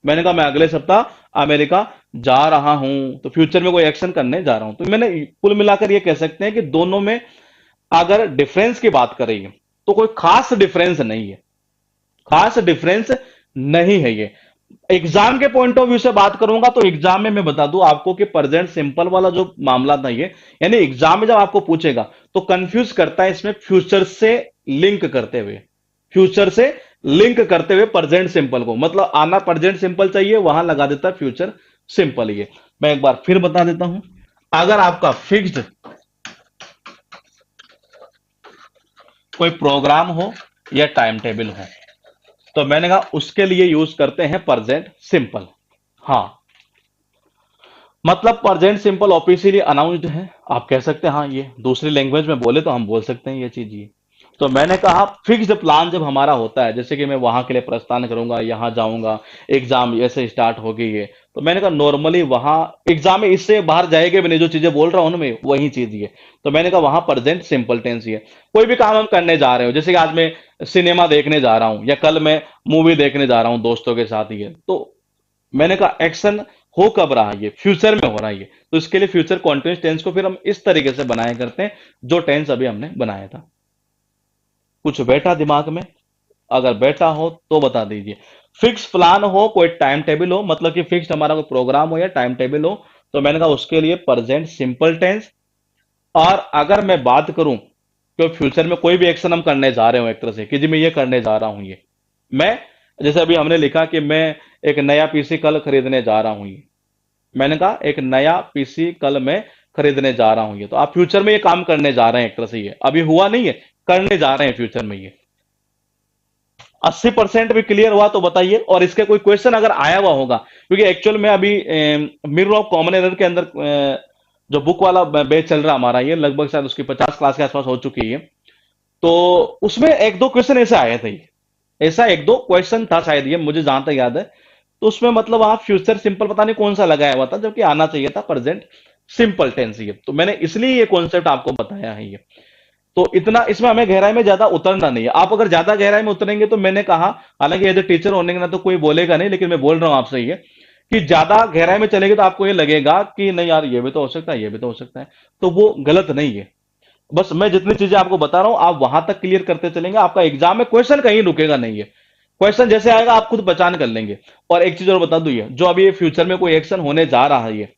मैंने कहा मैं अगले सप्ताह अमेरिका जा रहा हूं, तो फ्यूचर में कोई एक्शन करने जा रहा हूं। तो मैंने कुल मिलाकर ये कह सकते हैं कि दोनों में अगर डिफरेंस की बात करें तो कोई खास डिफरेंस नहीं है, खास डिफरेंस नहीं है ये। एग्जाम के पॉइंट ऑफ व्यू से बात करूंगा तो एग्जाम में मैं बता दूं आपको कि प्रेजेंट सिंपल वाला जो मामला था ये, यानी एग्जाम में जब आपको पूछेगा तो कंफ्यूज करता है इसमें फ्यूचर से लिंक करते हुए, फ्यूचर से लिंक करते हुए प्रेजेंट सिंपल को, मतलब आना प्रेजेंट सिंपल चाहिए, वहां लगा देता है फ्यूचर सिंपल। ये मैं एक बार फिर बता देता हूं, अगर आपका फिक्स्ड कोई प्रोग्राम हो या टाइम टेबल हो, तो मैंने कहा उसके लिए यूज करते हैं प्रेजेंट सिंपल। हाँ, मतलब प्रेजेंट सिंपल ऑफिशियली अनाउंस्ड है, आप कह सकते हैं हाँ, ये दूसरी लैंग्वेज में बोले तो हम बोल सकते हैं ये चीज ये। तो मैंने कहा फिक्स्ड प्लान जब हमारा होता है, जैसे कि मैं वहां के लिए प्रस्थान करूंगा, यहां जाऊंगा, एग्जाम ऐसे स्टार्ट हो गई है, तो मैंने कहा नॉर्मली वहां एग्जाम में इससे बाहर जाएंगे भी नहीं, जो चीजें बोल रहा हूं उनमें वही चीज ये। तो मैंने कहा वहां प्रेजेंट सिंपल टेंस ही है। कोई भी काम हम करने जा रहे हो, जैसे कि आज मैं सिनेमा देखने जा रहा हूं या कल मैं मूवी देखने जा रहा हूं दोस्तों के साथ, ये तो मैंने कहा एक्शन हो कब रहा है, ये फ्यूचर में हो रहा है ये, तो इसके लिए फ्यूचर कॉन्टिन्यूस टेंस को फिर हम इस तरीके से बनाया करते हैं जो टेंस अभी हमने बनाया था। कुछ बैठा दिमाग में? अगर बैठा हो तो बता दीजिए। फिक्स प्लान हो, कोई टाइम टेबल हो, मतलब कि फिक्स हमारा कोई प्रोग्राम हो या टाइम टेबल हो, तो मैंने कहा उसके लिए प्रेजेंट सिंपल टेंस। और अगर मैं बात करूं कि फ्यूचर में कोई भी एक्शन हम करने जा रहे हो एक तरह से कि जी मैं ये करने जा रहा हूं, ये मैं, जैसे अभी हमने लिखा कि मैं एक नया पीसी कल खरीदने जा रहा हूं, ये मैंने कहा एक नया पीसी कल मैं खरीदने जा रहा हूं, ये तो आप फ्यूचर में ये काम करने जा रहे हैं एक तरह से, ये अभी हुआ नहीं है, करने जा रहे हैं फ्यूचर में ये। 80% भी क्लियर हुआ तो बताइए, और इसके कोई क्वेश्चन अगर आया हुआ होगा, क्योंकि एक्चुअल में अभी मिरर ऑफ कॉमन एरर के अंदर जो बुक वाला बैच चल रहा हमारा, ये लगभग शायद उसकी 50 क्लास के आसपास हो चुकी है। तो उसमें एक दो क्वेश्चन ऐसे आए थे, ऐसा एक दो क्वेश्चन था शायद, ये मुझे जहां तक याद है। तो उसमें मतलब आप फ्यूचर सिंपल पता नहीं कौन सा लगाया हुआ था, जबकि आना चाहिए था प्रेजेंट सिंपल टेंस। ये तो मैंने इसलिए ये कॉन्सेप्ट आपको बताया है ये। तो इतना इसमें हमें गहराई में ज्यादा उतरना नहीं है। आप अगर ज्यादा गहराई में उतरेंगे तो मैंने कहा, हालांकि एज ए टीचर होने के ना तो कोई बोलेगा नहीं, लेकिन मैं बोल रहा हूं आपसे ये कि ज्यादा गहराई में चलेंगे तो आपको ये लगेगा कि नहीं यार ये भी तो हो सकता है, ये भी तो हो सकता है, तो वो गलत नहीं है। बस मैं जितनी चीजें आपको बता रहा हूं आप वहां तक क्लियर करते चलेंगे, आपका एग्जाम में क्वेश्चन कहीं रुकेगा नहीं है। क्वेश्चन जैसे आएगा आप खुद पहचान कर लेंगे। और एक चीज और बता दूं, ये जो अभी ये फ्यूचर में कोई एक्शन होने जा रहा है, ये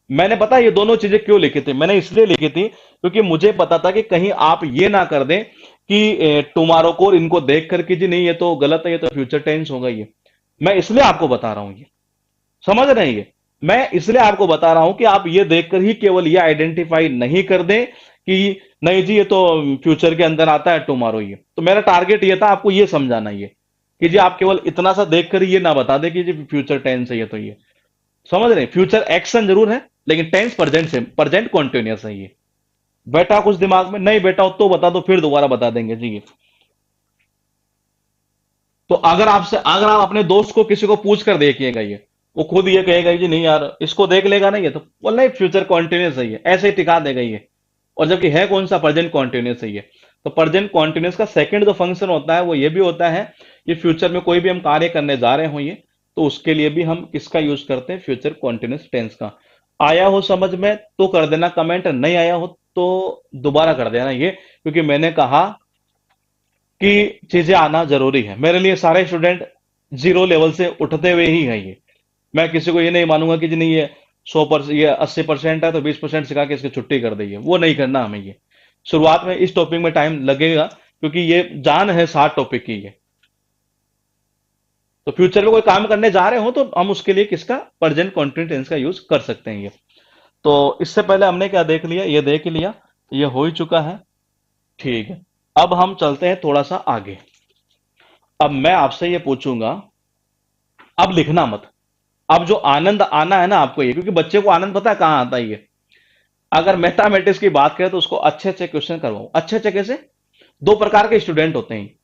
मैंने पता ये दोनों चीजें क्यों लिखी थी, मैंने इसलिए लिखी थी क्योंकि मुझे पता था कि कहीं आप ये ना कर दें कि टुमारो को इनको देख करके जी नहीं ये तो गलत है, ये तो फ्यूचर टेंस होगा ये। मैं इसलिए आपको बता रहा हूं ये, समझ रहे हैं ये। मैं इसलिए आपको बता रहा हूं कि आप ये देखकर ही केवल ये आइडेंटिफाई नहीं कर दें कि नहीं जी ये तो फ्यूचर के अंदर आता है टुमारो, ये तो मेरा टारगेट ये था आपको ये समझाना ये कि जी आप केवल इतना सा देखकर ये ना बता दें कि जी फ्यूचर टेंस है ये, तो ये समझ रहे हैं। फ्यूचर एक्शन जरूर है लेकिन टेंस प्रेजेंट से प्रेजेंट कॉन्टिन्यूअस है ये। बैठा कुछ दिमाग में? नहीं बैठा हो तो बता दो, फिर दोबारा बता देंगे जी ये। तो अगर आप अपने दोस्त को किसी को पूछ कर देखिएगा ये, वो खुद ये कहेगा जी नहीं यार इसको देख लेगा नहीं, ये तो बोल नहीं फ्यूचर कॉन्टिन्यूअस है ये, ऐसे ही टिका देगा ये। और जबकि है कौन सा, प्रेजेंट कॉन्टिन्यूअस है ये। तो प्रेजेंट कॉन्टिन्यूअस का सेकंड जो फंक्शन होता है वो ये भी होता है कि फ्यूचर में कोई भी हम कार्य करने जा रहे हो ये, तो उसके लिए भी हम किसका यूज करते हैं, फ्यूचर कॉन्टिन्यूअस टेंस का। आया हो समझ में तो कर देना कमेंट, नहीं आया हो तो दोबारा कर देना ये, क्योंकि मैंने कहा कि चीजें आना जरूरी है। मेरे लिए सारे स्टूडेंट जीरो लेवल से उठते हुए ही है ये। मैं किसी को ये नहीं मानूंगा कि जी नहीं ये 100%, ये 80% है तो 20% सिखा के इसकी छुट्टी कर देंगे, वो नहीं करना हमें ये। शुरुआत में इस टॉपिक में टाइम लगेगा क्योंकि ये जान है 60 टॉपिक की ये। तो फ्यूचर में कोई काम करने जा रहे हो तो हम उसके लिए किसका, प्रेजेंट कॉन्टिन्यूअस टेंस का यूज कर सकते हैं ये। तो इससे पहले हमने क्या देख लिया, ये देख लिया, ये हो ही चुका है। ठीक है, अब हम चलते हैं थोड़ा सा आगे। अब मैं आपसे ये पूछूंगा, अब लिखना मत। अब जो आनंद आना है ना आपको, ये क्योंकि बच्चे को आनंद पता है कहां आता है ये। अगर मैथमेटिक्स की बात करें तो उसको अच्छे अच्छे क्वेश्चन करवाओ। अच्छे अच्छे कैसे? दो प्रकार के स्टूडेंट होते हैं।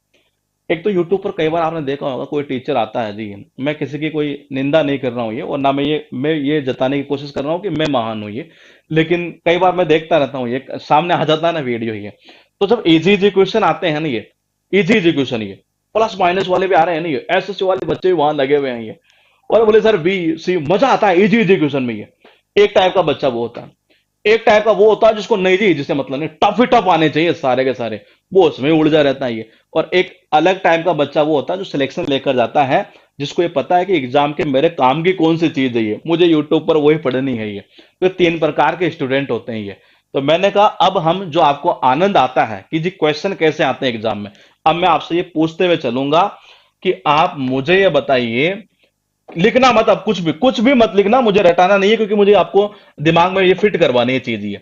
एक तो यूट्यूब पर कई बार आपने देखा होगा, कोई टीचर आता है जी, मैं किसी की कोई निंदा नहीं कर रहा हूँ ये, और ना मैं ये जताने की कोशिश कर रहा हूँ कि मैं महान हूँ ये, लेकिन कई बार मैं देखता रहता हूँ ये सामने आ जाता है ना वीडियो ये। तो जब इजी इजी क्वेश्चन आते हैं ना ये, इजी इजी क्वेश्चन ये, प्लस माइनस वाले भी आ रहे हैं ना ये, एसएससी वाले बच्चे भी वहां लगे हुए हैं ये, और बोले सर बी सी, मजा आता है इजी इजी क्वेश्चन में ये। एक टाइप का बच्चा वो होता है। एक टाइप का वो होता है जिसको नहीं जी, जिससे मतलब नहीं, टफ ही टफ आने चाहिए सारे के सारे, वो उसमें उलझा रहता है ये। और एक अलग टाइप का बच्चा वो होता है जो सिलेक्शन लेकर जाता है, जिसको ये पता है कि एग्जाम के मेरे काम की कौन सी चीज है ये, मुझे यूट्यूब पर वही पढ़नी है ये। तो तीन प्रकार के स्टूडेंट होते हैं ये। तो मैंने कहा अब हम जो आपको आनंद आता है कि जी क्वेश्चन कैसे आते हैं एग्जाम में, अब मैं आपसे ये पूछते हुए चलूंगा कि आप मुझे ये बताइए, लिखना मत, अब कुछ भी मत लिखना, मुझे रटाना नहीं है, क्योंकि मुझे आपको दिमाग में ये फिट करवानी है चीज ये।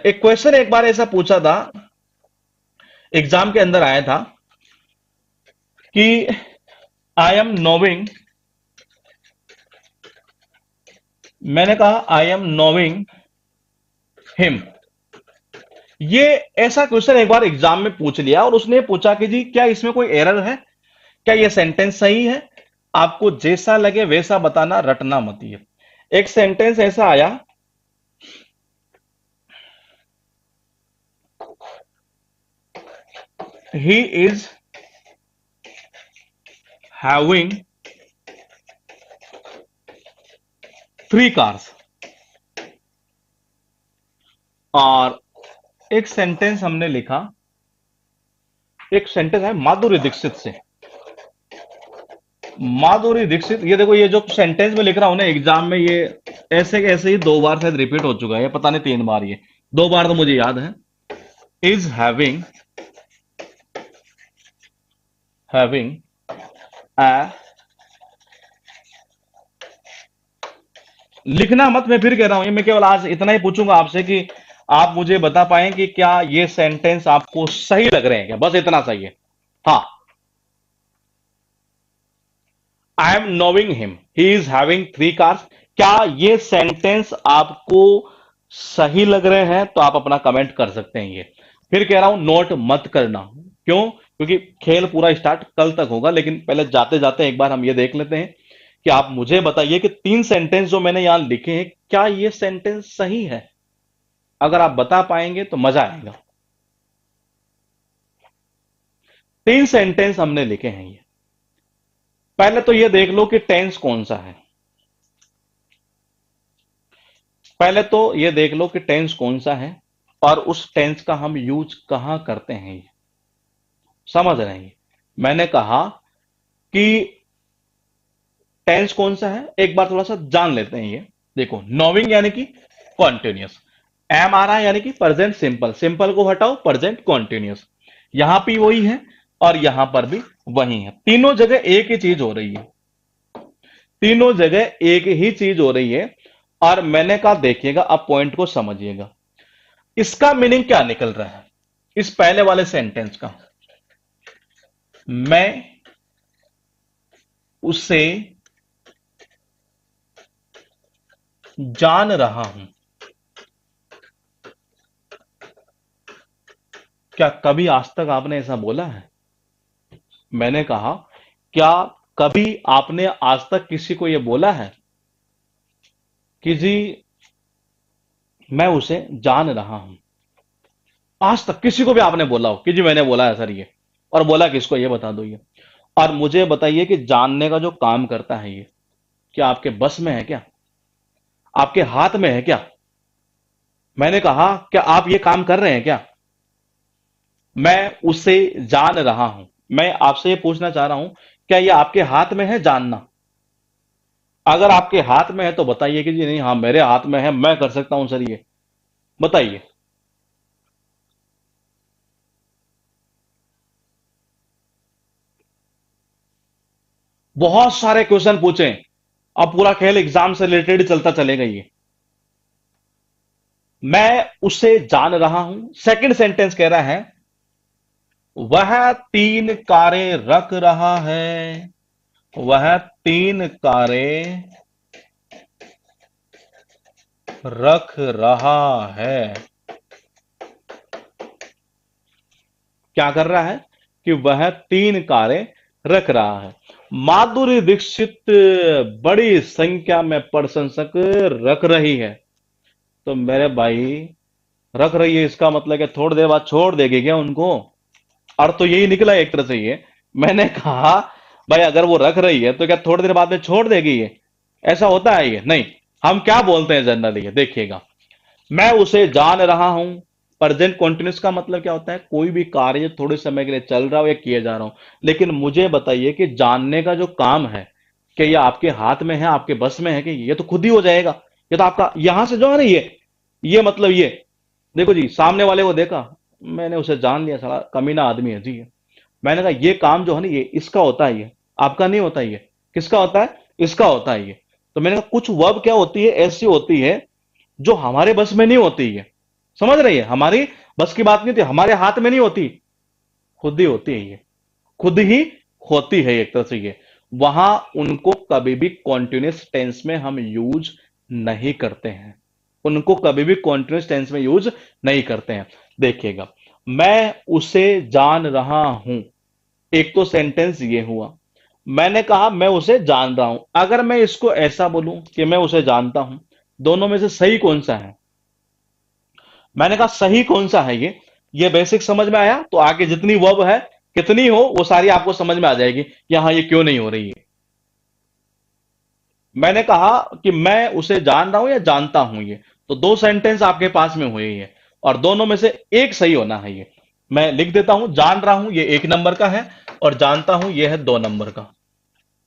एक क्वेश्चन एक बार ऐसा पूछा था, एग्जाम के अंदर आया था कि आई एम नोविंग, मैंने कहा आई एम नोविंग हिम। ये ऐसा क्वेश्चन एक बार एग्जाम में पूछ लिया, और उसने पूछा कि जी क्या इसमें कोई एरर है, क्या ये सेंटेंस सही है? आपको जैसा लगे वैसा बताना, रटना मत ये। एक सेंटेंस ऐसा आया, ही इज हैविंग 3 cars। और एक सेंटेंस हमने लिखा, एक सेंटेंस है माधुरी दीक्षित से। माधुरी दीक्षित, ये देखो, ये जो सेंटेंस में लिख रहा हूं ना एग्जाम में, ये ऐसे ऐसे ही 2 बार शायद रिपीट हो चुका है, ये पता नहीं 3 बार, ये 2 बार तो मुझे याद है। इज हैविंग a, लिखना मत, मैं फिर कह रहा हूं ये, मैं केवल आज इतना ही पूछूंगा आपसे कि आप मुझे बता पाए कि क्या ये सेंटेंस आपको सही लग रहे हैं क्या, बस इतना सही है। हाँ, I am नोविंग him, he is having 3 cars। क्या ये सेंटेंस आपको सही लग रहे हैं? तो आप अपना कमेंट कर सकते हैं ये। फिर कह रहा हूं नोट मत करना, क्यों? क्योंकि खेल पूरा स्टार्ट कल तक होगा, लेकिन पहले जाते जाते एक बार हम ये देख लेते हैं कि आप मुझे बताइए कि 3 सेंटेंस जो मैंने यहां लिखे हैं, क्या ये सेंटेंस सही है? अगर आप बता पाएंगे तो मजा आएगा। 3 सेंटेंस हमने लिखे हैं ये। पहले तो ये देख लो कि टेंस कौन सा है। पहले तो ये देख लो कि टेंस कौन सा है, और उस टेंस का हम यूज कहां करते हैं ये। समझ रहे हैं? मैंने कहा कि टेंस कौन सा है, एक बार थोड़ा सा जान लेते हैं ये। देखो, नोविंग यानी कि कॉन्टिन्यूस, एम आ रहा है यानी कि प्रेजेंट सिंपल, सिंपल को हटाओ, प्रेजेंट कॉन्टिन्यूस। यहां भी वही है और यहां पर भी वही है, तीनों जगह एक ही चीज हो रही है, तीनों जगह एक ही चीज हो रही है। और मैंने कहा देखिएगा, अब पॉइंट को समझिएगा, इसका मीनिंग क्या निकल रहा है इस पहले वाले सेंटेंस का। मैं उसे जान रहा हूं। क्या कभी आज तक आपने ऐसा बोला है? मैंने कहा, क्या कभी आपने आज तक किसी को यह बोला है कि जी मैं उसे जान रहा हूं? आज तक किसी को भी आपने बोला हो कि जी मैंने बोला है सर ये, और बोला किसको, ये बता दो ये। और मुझे बताइए कि जानने का जो काम करता है ये, क्या आपके बस में है क्या? आपके हाथ में है क्या? मैंने कहा क्या आप ये काम कर रहे हैं क्या? मैं उसे जान रहा हूं। मैं आपसे ये पूछना चाह रहा हूं, क्या ये आपके हाथ में है जानना? अगर आपके हाथ में है तो बताइए कि जी नहीं, हाँ मेरे हाथ में है, मैं कर सकता हूं सर ये, बताइए। बहुत सारे क्वेश्चन पूछे, अब पूरा खेल एग्जाम से रिलेटेड चलता चलेगा ये। मैं उसे जान रहा हूं, सेकंड सेंटेंस कह रहा है वह तीन कारें रख रहा है। वह तीन कारें रख रहा है। क्या कर रहा है? कि वह तीन कारें रख रहा है। माधुरी दीक्षित बड़ी संख्या में प्रशंसक रख रही है। तो मेरे भाई, रख रही है इसका मतलब क्या थोड़ी देर बाद छोड़ देगी क्या उनको? और तो यही निकला एक तरह से ये। मैंने कहा भाई अगर वो रख रही है तो क्या थोड़ी देर बाद में छोड़ देगी ये? ऐसा होता है ये? नहीं। हम क्या बोलते हैं जनरली, ये देखिएगा, मैं उसे जान रहा हूं। प्रेजेंट कॉन्टिन्यूस का मतलब क्या होता है? कोई भी कार्य थोड़े समय के लिए चल रहा हो या किए जा रहा हो। लेकिन मुझे बताइए कि जानने का जो काम है, क्या ये आपके हाथ में है, आपके बस में है? कि ये तो खुद ही हो जाएगा। ये तो आपका यहां से जो है ना, ये मतलब ये देखो जी, सामने वाले को देखा, मैंने उसे जान लिया, साला कमीना आदमी है जी ये। मैंने कहा ये काम जो है ना, ये इसका होता है, ये आपका नहीं होता। ये किसका होता है? इसका होता है ये। तो मैंने कहा कुछ वर्ब क्या होती है, ऐसी होती है जो हमारे बस में नहीं होती है। समझ रही है? हमारी बस की बात नहीं होती, हमारे हाथ में नहीं होती, खुद ही होती है ये। खुद ही होती है एक तरह से ये। वहां उनको कभी भी कॉन्टिन्यूस टेंस में हम यूज नहीं करते हैं। उनको कभी भी कॉन्टिन्यूस टेंस में यूज नहीं करते हैं। देखिएगा, मैं उसे जान रहा हूं, एक तो सेंटेंस ये हुआ। मैंने कहा मैं उसे जान रहा हूं। अगर मैं इसको ऐसा बोलूं कि मैं उसे जानता हूं, दोनों में से सही कौन सा है? मैंने कहा सही कौन सा है ये बेसिक समझ में आया? तो आगे जितनी वर्ब है, कितनी हो, वो सारी आपको समझ में आ जाएगी कि हाँ ये क्यों नहीं हो रही है। मैंने कहा कि मैं उसे जान रहा हूं या जानता हूं, ये तो दो सेंटेंस आपके पास में हुए हैं, और दोनों में से एक सही होना है ये। मैं लिख देता हूं, जान रहा हूं ये एक नंबर का है, और जानता हूं ये है दो नंबर का।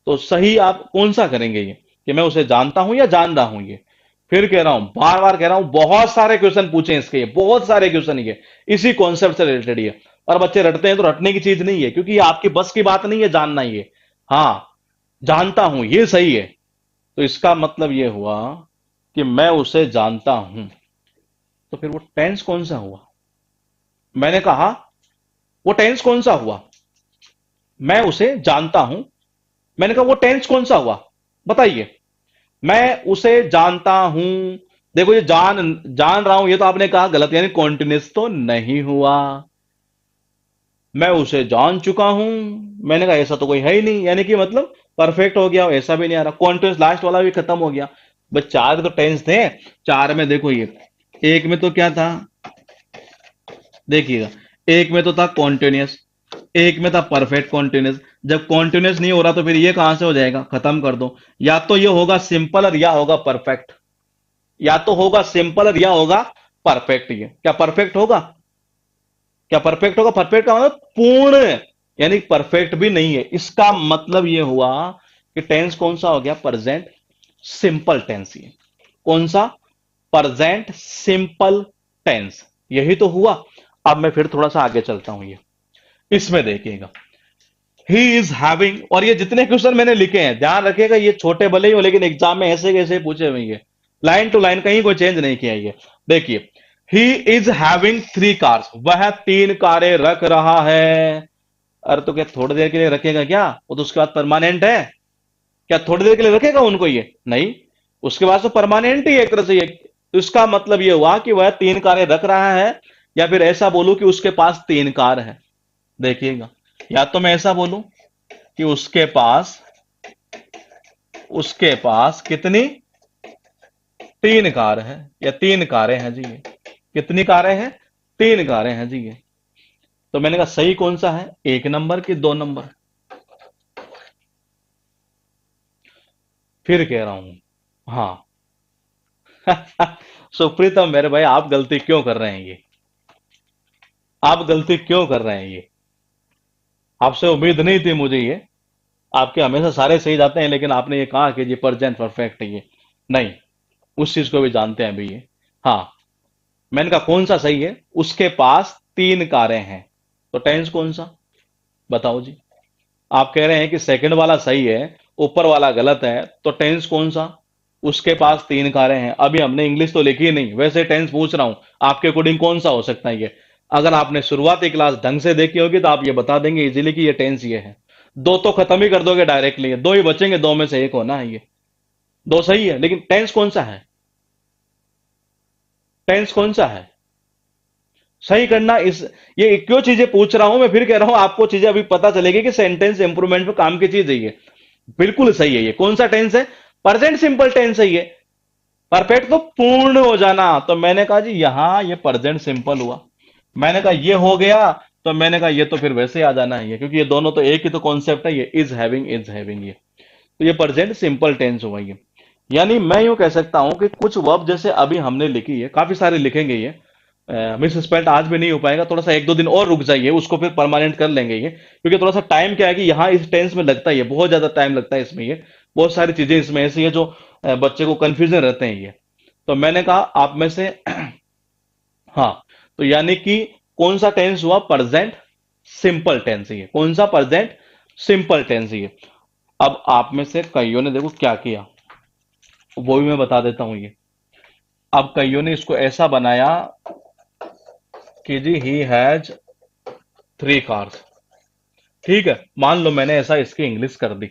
तो सही आप कौन सा करेंगे ये, कि मैं उसे जानता हूं या जान रहा हूं ये? फिर कह रहा हूं, बार बार कह रहा हूं, बहुत सारे क्वेश्चन पूछे इसके, ये बहुत सारे क्वेश्चन ये इसी कॉन्सेप्ट से रिलेटेड ही है। और बच्चे रटते हैं तो रटने की चीज नहीं है, क्योंकि ये आपकी बस की बात नहीं है जानना ये। हाँ, जानता हूं ये सही है। तो इसका मतलब ये हुआ कि मैं उसे जानता हूं। तो फिर वो टेंस कौन सा हुआ? मैंने कहा वो टेंस कौन सा हुआ? मैं उसे जानता हूं। मैंने कहा वो टेंस कौन सा हुआ? बताइए। मैं उसे जानता हूं। देखो, ये जान जान रहा हूं, ये तो आपने कहा गलत, यानी कॉन्टिन्यूस तो नहीं हुआ। मैं उसे जान चुका हूं। मैंने कहा ऐसा तो कोई है ही नहीं, यानी कि मतलब परफेक्ट हो गया, ऐसा भी नहीं आ रहा। कॉन्टिन्यूस लास्ट वाला भी खत्म हो गया। बस चार तो टेंस थे। चार में देखो, ये एक में तो क्या था, देखिएगा, एक में तो था कॉन्टिन्यूस, एक में था परफेक्ट कॉन्टिन्यूस। जब कॉन्टिन्यूस नहीं हो रहा तो फिर ये कहां से हो जाएगा? खत्म कर दो। या तो ये होगा सिंपल और या होगा परफेक्ट। या तो होगा सिंपल और या होगा परफेक्ट। ये क्या परफेक्ट होगा? क्या परफेक्ट होगा? परफेक्ट का मतलब पूर्ण, यानी परफेक्ट भी नहीं है। इसका मतलब ये हुआ कि टेंस कौन सा हो गया? Present simple tense. ये कौन सा? Present simple tense. यही तो हुआ। अब मैं फिर थोड़ा सा आगे चलता हूं। ये इसमें देखिएगा, ही इज हैविंग, और ये जितने क्वेश्चन मैंने लिखे हैं, ध्यान रखिएगा, ये छोटे भले ही हो लेकिन एग्जाम में ऐसे कैसे पूछे हुए हैं, लाइन टू लाइन, कहीं कोई चेंज नहीं किया। ये देखिए, he is having three cars, वह तीन कारें रख रहा है। अरे तो क्या थोड़ी देर के लिए रखेगा क्या? वो तो उसके बाद परमानेंट है। क्या थोड़ी देर के लिए रखेगा उनको? ये नहीं, उसके बाद तो परमानेंट ही एक तरह से ये। तो इसका मतलब ये हुआ कि वह तीन कारें रख रहा है, या फिर ऐसा बोलूं कि उसके पास तीन कार है। देखिएगा, या तो मैं ऐसा बोलूं कि उसके पास कितनी, तीन कार है, या तीन कारें हैं जी ये। कितनी कारें हैं? तीन कारें हैं जी ये। तो मैंने कहा सही कौन सा है, एक नंबर की दो नंबर? फिर कह रहा हूं, हाँ। सुप्रीतम मेरे भाई, आप गलती क्यों कर रहे हैं ये? आप गलती क्यों कर रहे हैं ये? आपसे उम्मीद नहीं थी मुझे ये। आपके हमेशा सारे सही जाते हैं, लेकिन आपने ये कहा कि जी प्रेजेंट परफेक्ट है ये। नहीं, उस चीज को भी जानते हैं अभी ये। हाँ, मैंने कहा कौन सा सही है? उसके पास तीन कारें हैं। तो टेंस कौन सा? बताओ जी। आप कह रहे हैं कि सेकंड वाला सही है, ऊपर वाला गलत है, तो टेंस कौन सा? उसके पास तीन कारें हैं। अभी हमने इंग्लिश तो लिखी ही नहीं, वैसे टेंस पूछ रहा हूं, आपके अकॉर्डिंग कौन सा हो सकता है ये? अगर आपने शुरुआती क्लास ढंग से देखी होगी तो आप ये बता देंगे इजीली कि ये टेंस ये है। दो तो खत्म ही कर दोगे डायरेक्टली, दो ही बचेंगे, दो में से एक होना है ये। दो सही है, लेकिन टेंस कौन सा है? टेंस कौन सा है? सही करना इस, ये क्यों चीजें पूछ रहा हूं मैं, फिर कह रहा हूं आपको चीजें अभी पता चलेगी कि सेंटेंस इंप्रूवमेंट पे काम की चीज है ये। बिल्कुल सही है। ये कौन सा टेंस है? प्रेजेंट सिंपल टेंस है ये। परफेक्ट तो पूर्ण हो जाना, तो मैंने कहा जी यहां ये प्रेजेंट सिंपल हुआ। मैंने कहा ये हो गया, तो मैंने कहा ये तो फिर वैसे ही आ जाना है ये, क्योंकि ये दोनों तो एक ही तो कॉन्सेप्ट है, ये इज हैविंग ये। तो ये प्रेजेंट सिंपल टेंस हुआ ये। यानी मैं यूं कह सकता हूं कि कुछ वर्ब जैसे अभी हमने लिखी है, काफी सारे लिखेंगे ये, मिस स्पेल्ड आज भी नहीं हो पाएगा, थोड़ा सा एक दो दिन और रुक जाइए, उसको फिर परमानेंट कर लेंगे ये, क्योंकि थोड़ा सा टाइम क्या है कि यहाँ इस टेंस में लगता है, ये बहुत ज्यादा टाइम लगता है इसमें, ये बहुत सारी चीजें इसमें ऐसी है जो बच्चे को कंफ्यूजन रहते हैं ये। तो मैंने कहा आप में से हाँ, तो यानी कि कौन सा टेंस हुआ? प्रेजेंट सिंपल टेंस है ये। कौन सा? प्रेजेंट सिंपल टेंस है ये। अब आप में से कईयों ने देखो क्या किया, वो भी मैं बता देता हूं ये। अब कईयों ने इसको ऐसा बनाया कि जी ही हैज 3 कार्स। ठीक है, मान लो मैंने ऐसा इसकी इंग्लिश कर दी,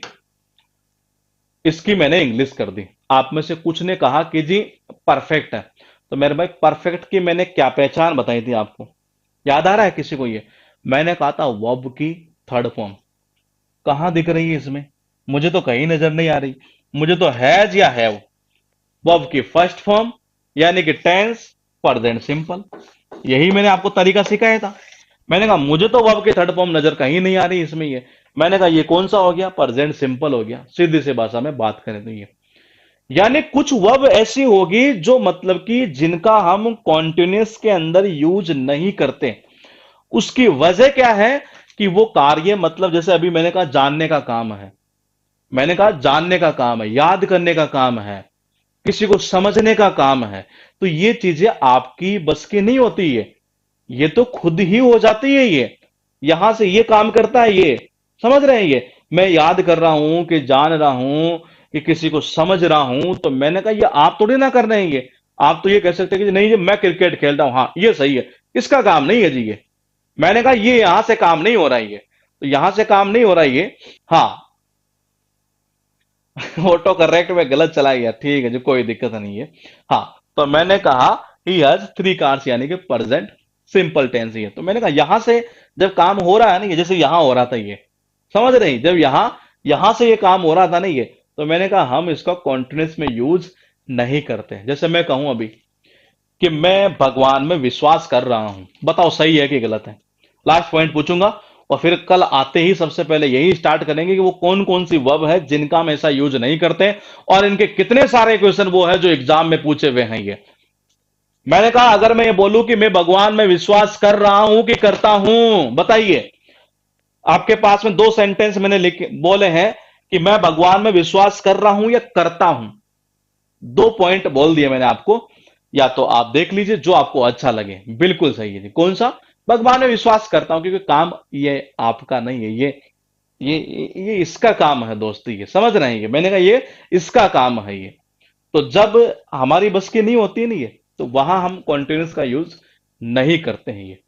इसकी मैंने इंग्लिश कर दी। आप में से कुछ ने कहा कि जी परफेक्ट है। तो मेरे भाई परफेक्ट की मैंने क्या पहचान बताई थी आपको? याद आ रहा है किसी को ये? मैंने कहा था वर्ब की थर्ड फॉर्म। कहां दिख रही है इसमें? मुझे तो कहीं नजर नहीं आ रही। मुझे तो हैज या हैव, वर्ब की फर्स्ट फॉर्म, यानी कि टेंस प्रेजेंट सिंपल, यही मैंने आपको तरीका सिखाया था। मैंने कहा मुझे तो वर्ब की थर्ड फॉर्म नजर कहीं नहीं आ रही इसमें ये। मैंने कहा ये कौन सा हो गया? प्रेजेंट सिंपल हो गया। सीधी सी भाषा में बात करें तो ये, यानी कुछ वर्ब ऐसी होगी जो मतलब कि जिनका हम कॉन्टिन्यूस के अंदर यूज नहीं करते। उसकी वजह क्या है? कि वो कार्य, मतलब जैसे अभी मैंने कहा जानने का काम है, मैंने कहा जानने का काम है, याद करने का काम है, किसी को समझने का काम है, तो ये चीजें आपकी बस की नहीं होती है, ये तो खुद ही हो जाती है ये। यहां से ये काम करता है ये, समझ रहे हैं ये? मैं याद कर रहा हूं कि जान रहा हूं कि किसी को समझ रहा हूं, तो मैंने कहा ये आप थोड़ी ना कर रहे हैं ये। आप तो ये कह सकते हैं कि नहीं जी मैं क्रिकेट खेलता हूं, हाँ ये सही है, इसका काम नहीं है जी ये। मैंने कहा ये यहां से काम नहीं हो रहा है ये, तो यहां से काम नहीं हो रहा है ये। हाँ, ऑटो करेक्ट में गलत चला गया, ठीक है जी, कोई दिक्कत नहीं है। हाँ, तो मैंने कहा ही हैज 3 कार्स, यानी कि प्रेजेंट सिंपल टेंस ही है। तो मैंने कहा यहां से जब काम हो रहा है ना, ये जैसे यहां हो रहा था ये, समझ रहे हैं? जब यहां यहां से ये काम हो रहा था ना ये, तो मैंने कहा हम इसका कॉन्टिन्यूस में यूज नहीं करते। जैसे मैं कहूं अभी कि मैं भगवान में विश्वास कर रहा हूं, बताओ सही है कि गलत है? लास्ट पॉइंट पूछूंगा, और फिर कल आते ही सबसे पहले यही स्टार्ट करेंगे कि वो कौन कौन सी वर्ब है जिनका हम ऐसा यूज नहीं करते, और इनके कितने सारे क्वेश्चन वो है जो एग्जाम में पूछे हुए हैं ये। मैंने कहा अगर मैं ये बोलूं कि मैं भगवान में विश्वास कर रहा हूं कि करता हूं, बताइए। आपके पास में दो सेंटेंस मैंने लिखे बोले हैं कि मैं भगवान में विश्वास कर रहा हूं या करता हूं। दो पॉइंट बोल दिए मैंने आपको, या तो आप देख लीजिए जो आपको अच्छा लगे। बिल्कुल सही है जी। कौन सा? भगवान में विश्वास करता हूं, क्योंकि काम ये आपका नहीं है, ये इसका काम है दोस्ती, ये समझ रहे हैं? ये मैंने कहा ये इसका काम है ये। तो जब हमारी बस की नहीं होती है ना ये, तो वहां हम कॉन्टिन्यूस का यूज नहीं करते हैं ये।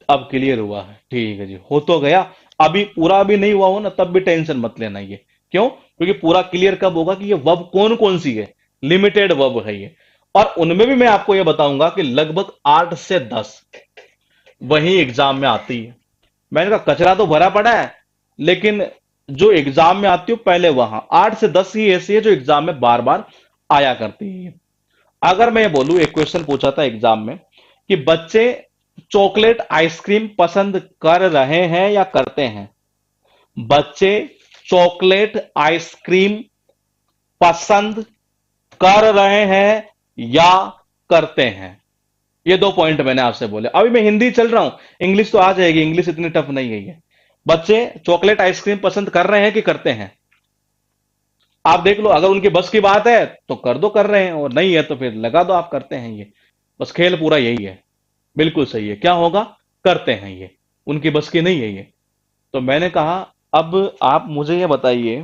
अब क्लियर हुआ है? ठीक है जी, हो तो गया। अभी पूरा भी नहीं हुआ हो ना, तब भी टेंशन मत लेना ये। क्यों? क्योंकि पूरा क्लियर कब होगा कि ये वर्ब कौन कौन सी है, लिमिटेड वर्ब है ये। और उनमें भी मैं आपको ये बताऊंगा कि लगभग 8 से 10 वही एग्जाम में आती है। मैंने कहा कचरा तो भरा पड़ा है, लेकिन जो एग्जाम में आती हो पहले वहां 8 से 10 ही ऐसी है जो एग्जाम में बार बार आया करती है। अगर मैं बोलूं, एक क्वेश्चन पूछा था एग्जाम में कि बच्चे चॉकलेट आइसक्रीम पसंद कर रहे हैं या करते हैं? बच्चे चॉकलेट आइसक्रीम पसंद कर रहे हैं या करते हैं? ये दो पॉइंट मैंने आपसे बोले। अभी मैं हिंदी चल रहा हूं, इंग्लिश तो आ जाएगी, इंग्लिश इतनी टफ नहीं है ये। बच्चे चॉकलेट आइसक्रीम पसंद कर रहे हैं कि करते हैं? आप देख लो, अगर उनकी बस की बात है तो कर दो कर रहे हैं, और नहीं है तो फिर लगा दो आप करते हैं ये। बस खेल पूरा यही है। बिल्कुल सही है, क्या होगा? करते हैं ये। उनकी बस की नहीं है ये। तो मैंने कहा अब आप मुझे ये बताइए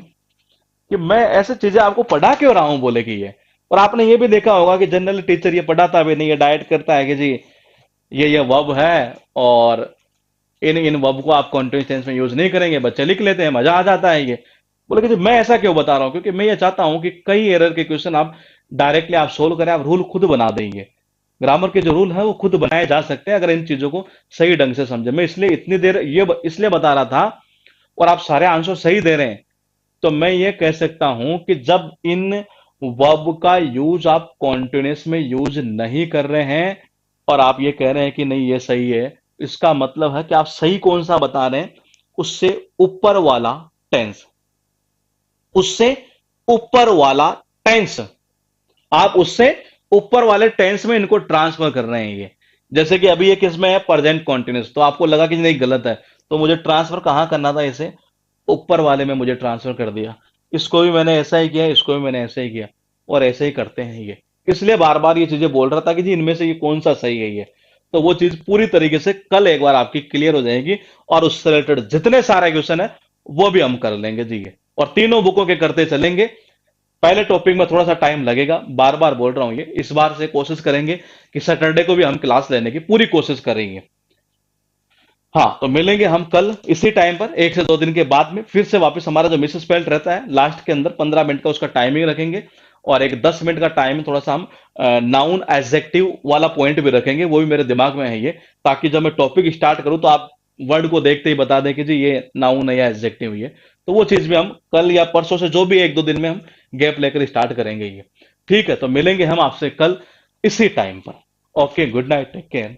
कि मैं ऐसे चीजें आपको पढ़ा क्यों रहा हूं बोले कि ये। और आपने ये भी देखा होगा कि जनरल टीचर ये पढ़ाता भी नहीं है, डायरेक्ट करता है कि जी ये वर्ब है, और इन इन वर्ब को आप कॉन्टिन्यूस टेंस में यूज नहीं करेंगे, बच्चे लिख लेते हैं, मजा आ जाता है ये। बोले कि जी मैं ऐसा क्यों बता रहा हूं, क्योंकि मैं ये चाहता हूं कि कई एरर के क्वेश्चन आप डायरेक्टली आप सोल्व करें, आप रूल खुद बना देंगे। ग्रामर के जो रूल है वो खुद बनाए जा सकते हैं अगर इन चीजों को सही ढंग से समझे। मैं इसलिए इतनी देर ये इसलिए बता रहा था, और आप सारे आंसर सही दे रहे हैं, तो मैं ये कह सकता हूं कि जब इन वर्ब का यूज आप कॉन्टिन्यूस में यूज नहीं कर रहे हैं, और आप ये कह रहे हैं कि नहीं ये सही है, इसका मतलब है कि आप सही कौन सा बता रहे हैं, उससे ऊपर वाला टेंस, उससे ऊपर वाला टेंस, आप उससे ऊपर वाले टेंस में इनको ट्रांसफर कर रहे हैं ये। जैसे कि अभी ये किस में है, प्रेजेंट कॉन्टिन्यूस, तो आपको लगा कि नहीं गलत है, तो मुझे ट्रांसफर कहां करना था, इसे ऊपर वाले में मुझे ट्रांसफर कर दिया। इसको भी मैंने ऐसा ही किया, इसको भी मैंने ऐसे ही किया, और ऐसे ही करते हैं ये। इसलिए बार बार ये चीजें बोल रहा था कि जी इनमें से ये कौन सा सही है ये। तो वो चीज पूरी तरीके से कल एक बार आपकी क्लियर हो जाएगी, और उससे रिलेटेड जितने सारे क्वेश्चन है वो भी हम कर लेंगे जी ये, और तीनों बुकों के करते चलेंगे। पहले टॉपिक में थोड़ा सा टाइम लगेगा, बार बार बोल रहा हूं ये, इस बार से कोशिश करेंगे कि सैटरडे को भी हम क्लास लेने की पूरी कोशिश करेंगे। हाँ, तो मिलेंगे हम कल इसी टाइम पर, 1 से 2 दिन के बाद में फिर से वापस। हमारा जो मिस स्पेल्ट रहता है लास्ट के अंदर 15 मिनट का उसका टाइमिंग रखेंगे, और एक 10 मिनट का टाइम थोड़ा सा हम नाउन एडजेक्टिव वाला पॉइंट भी रखेंगे, वो भी मेरे दिमाग में है ये, ताकि जब मैं टॉपिक स्टार्ट करूं तो आप वर्ड को देखते ही बता दें कि जी ये नाउन है या एडजेक्टिव है। तो वो चीज भी हम कल या परसों से, जो भी 1 2 दिन में हम गैप लेकर स्टार्ट करेंगे ये। ठीक है, तो मिलेंगे हम आपसे कल इसी टाइम पर। Okay, good night, take care.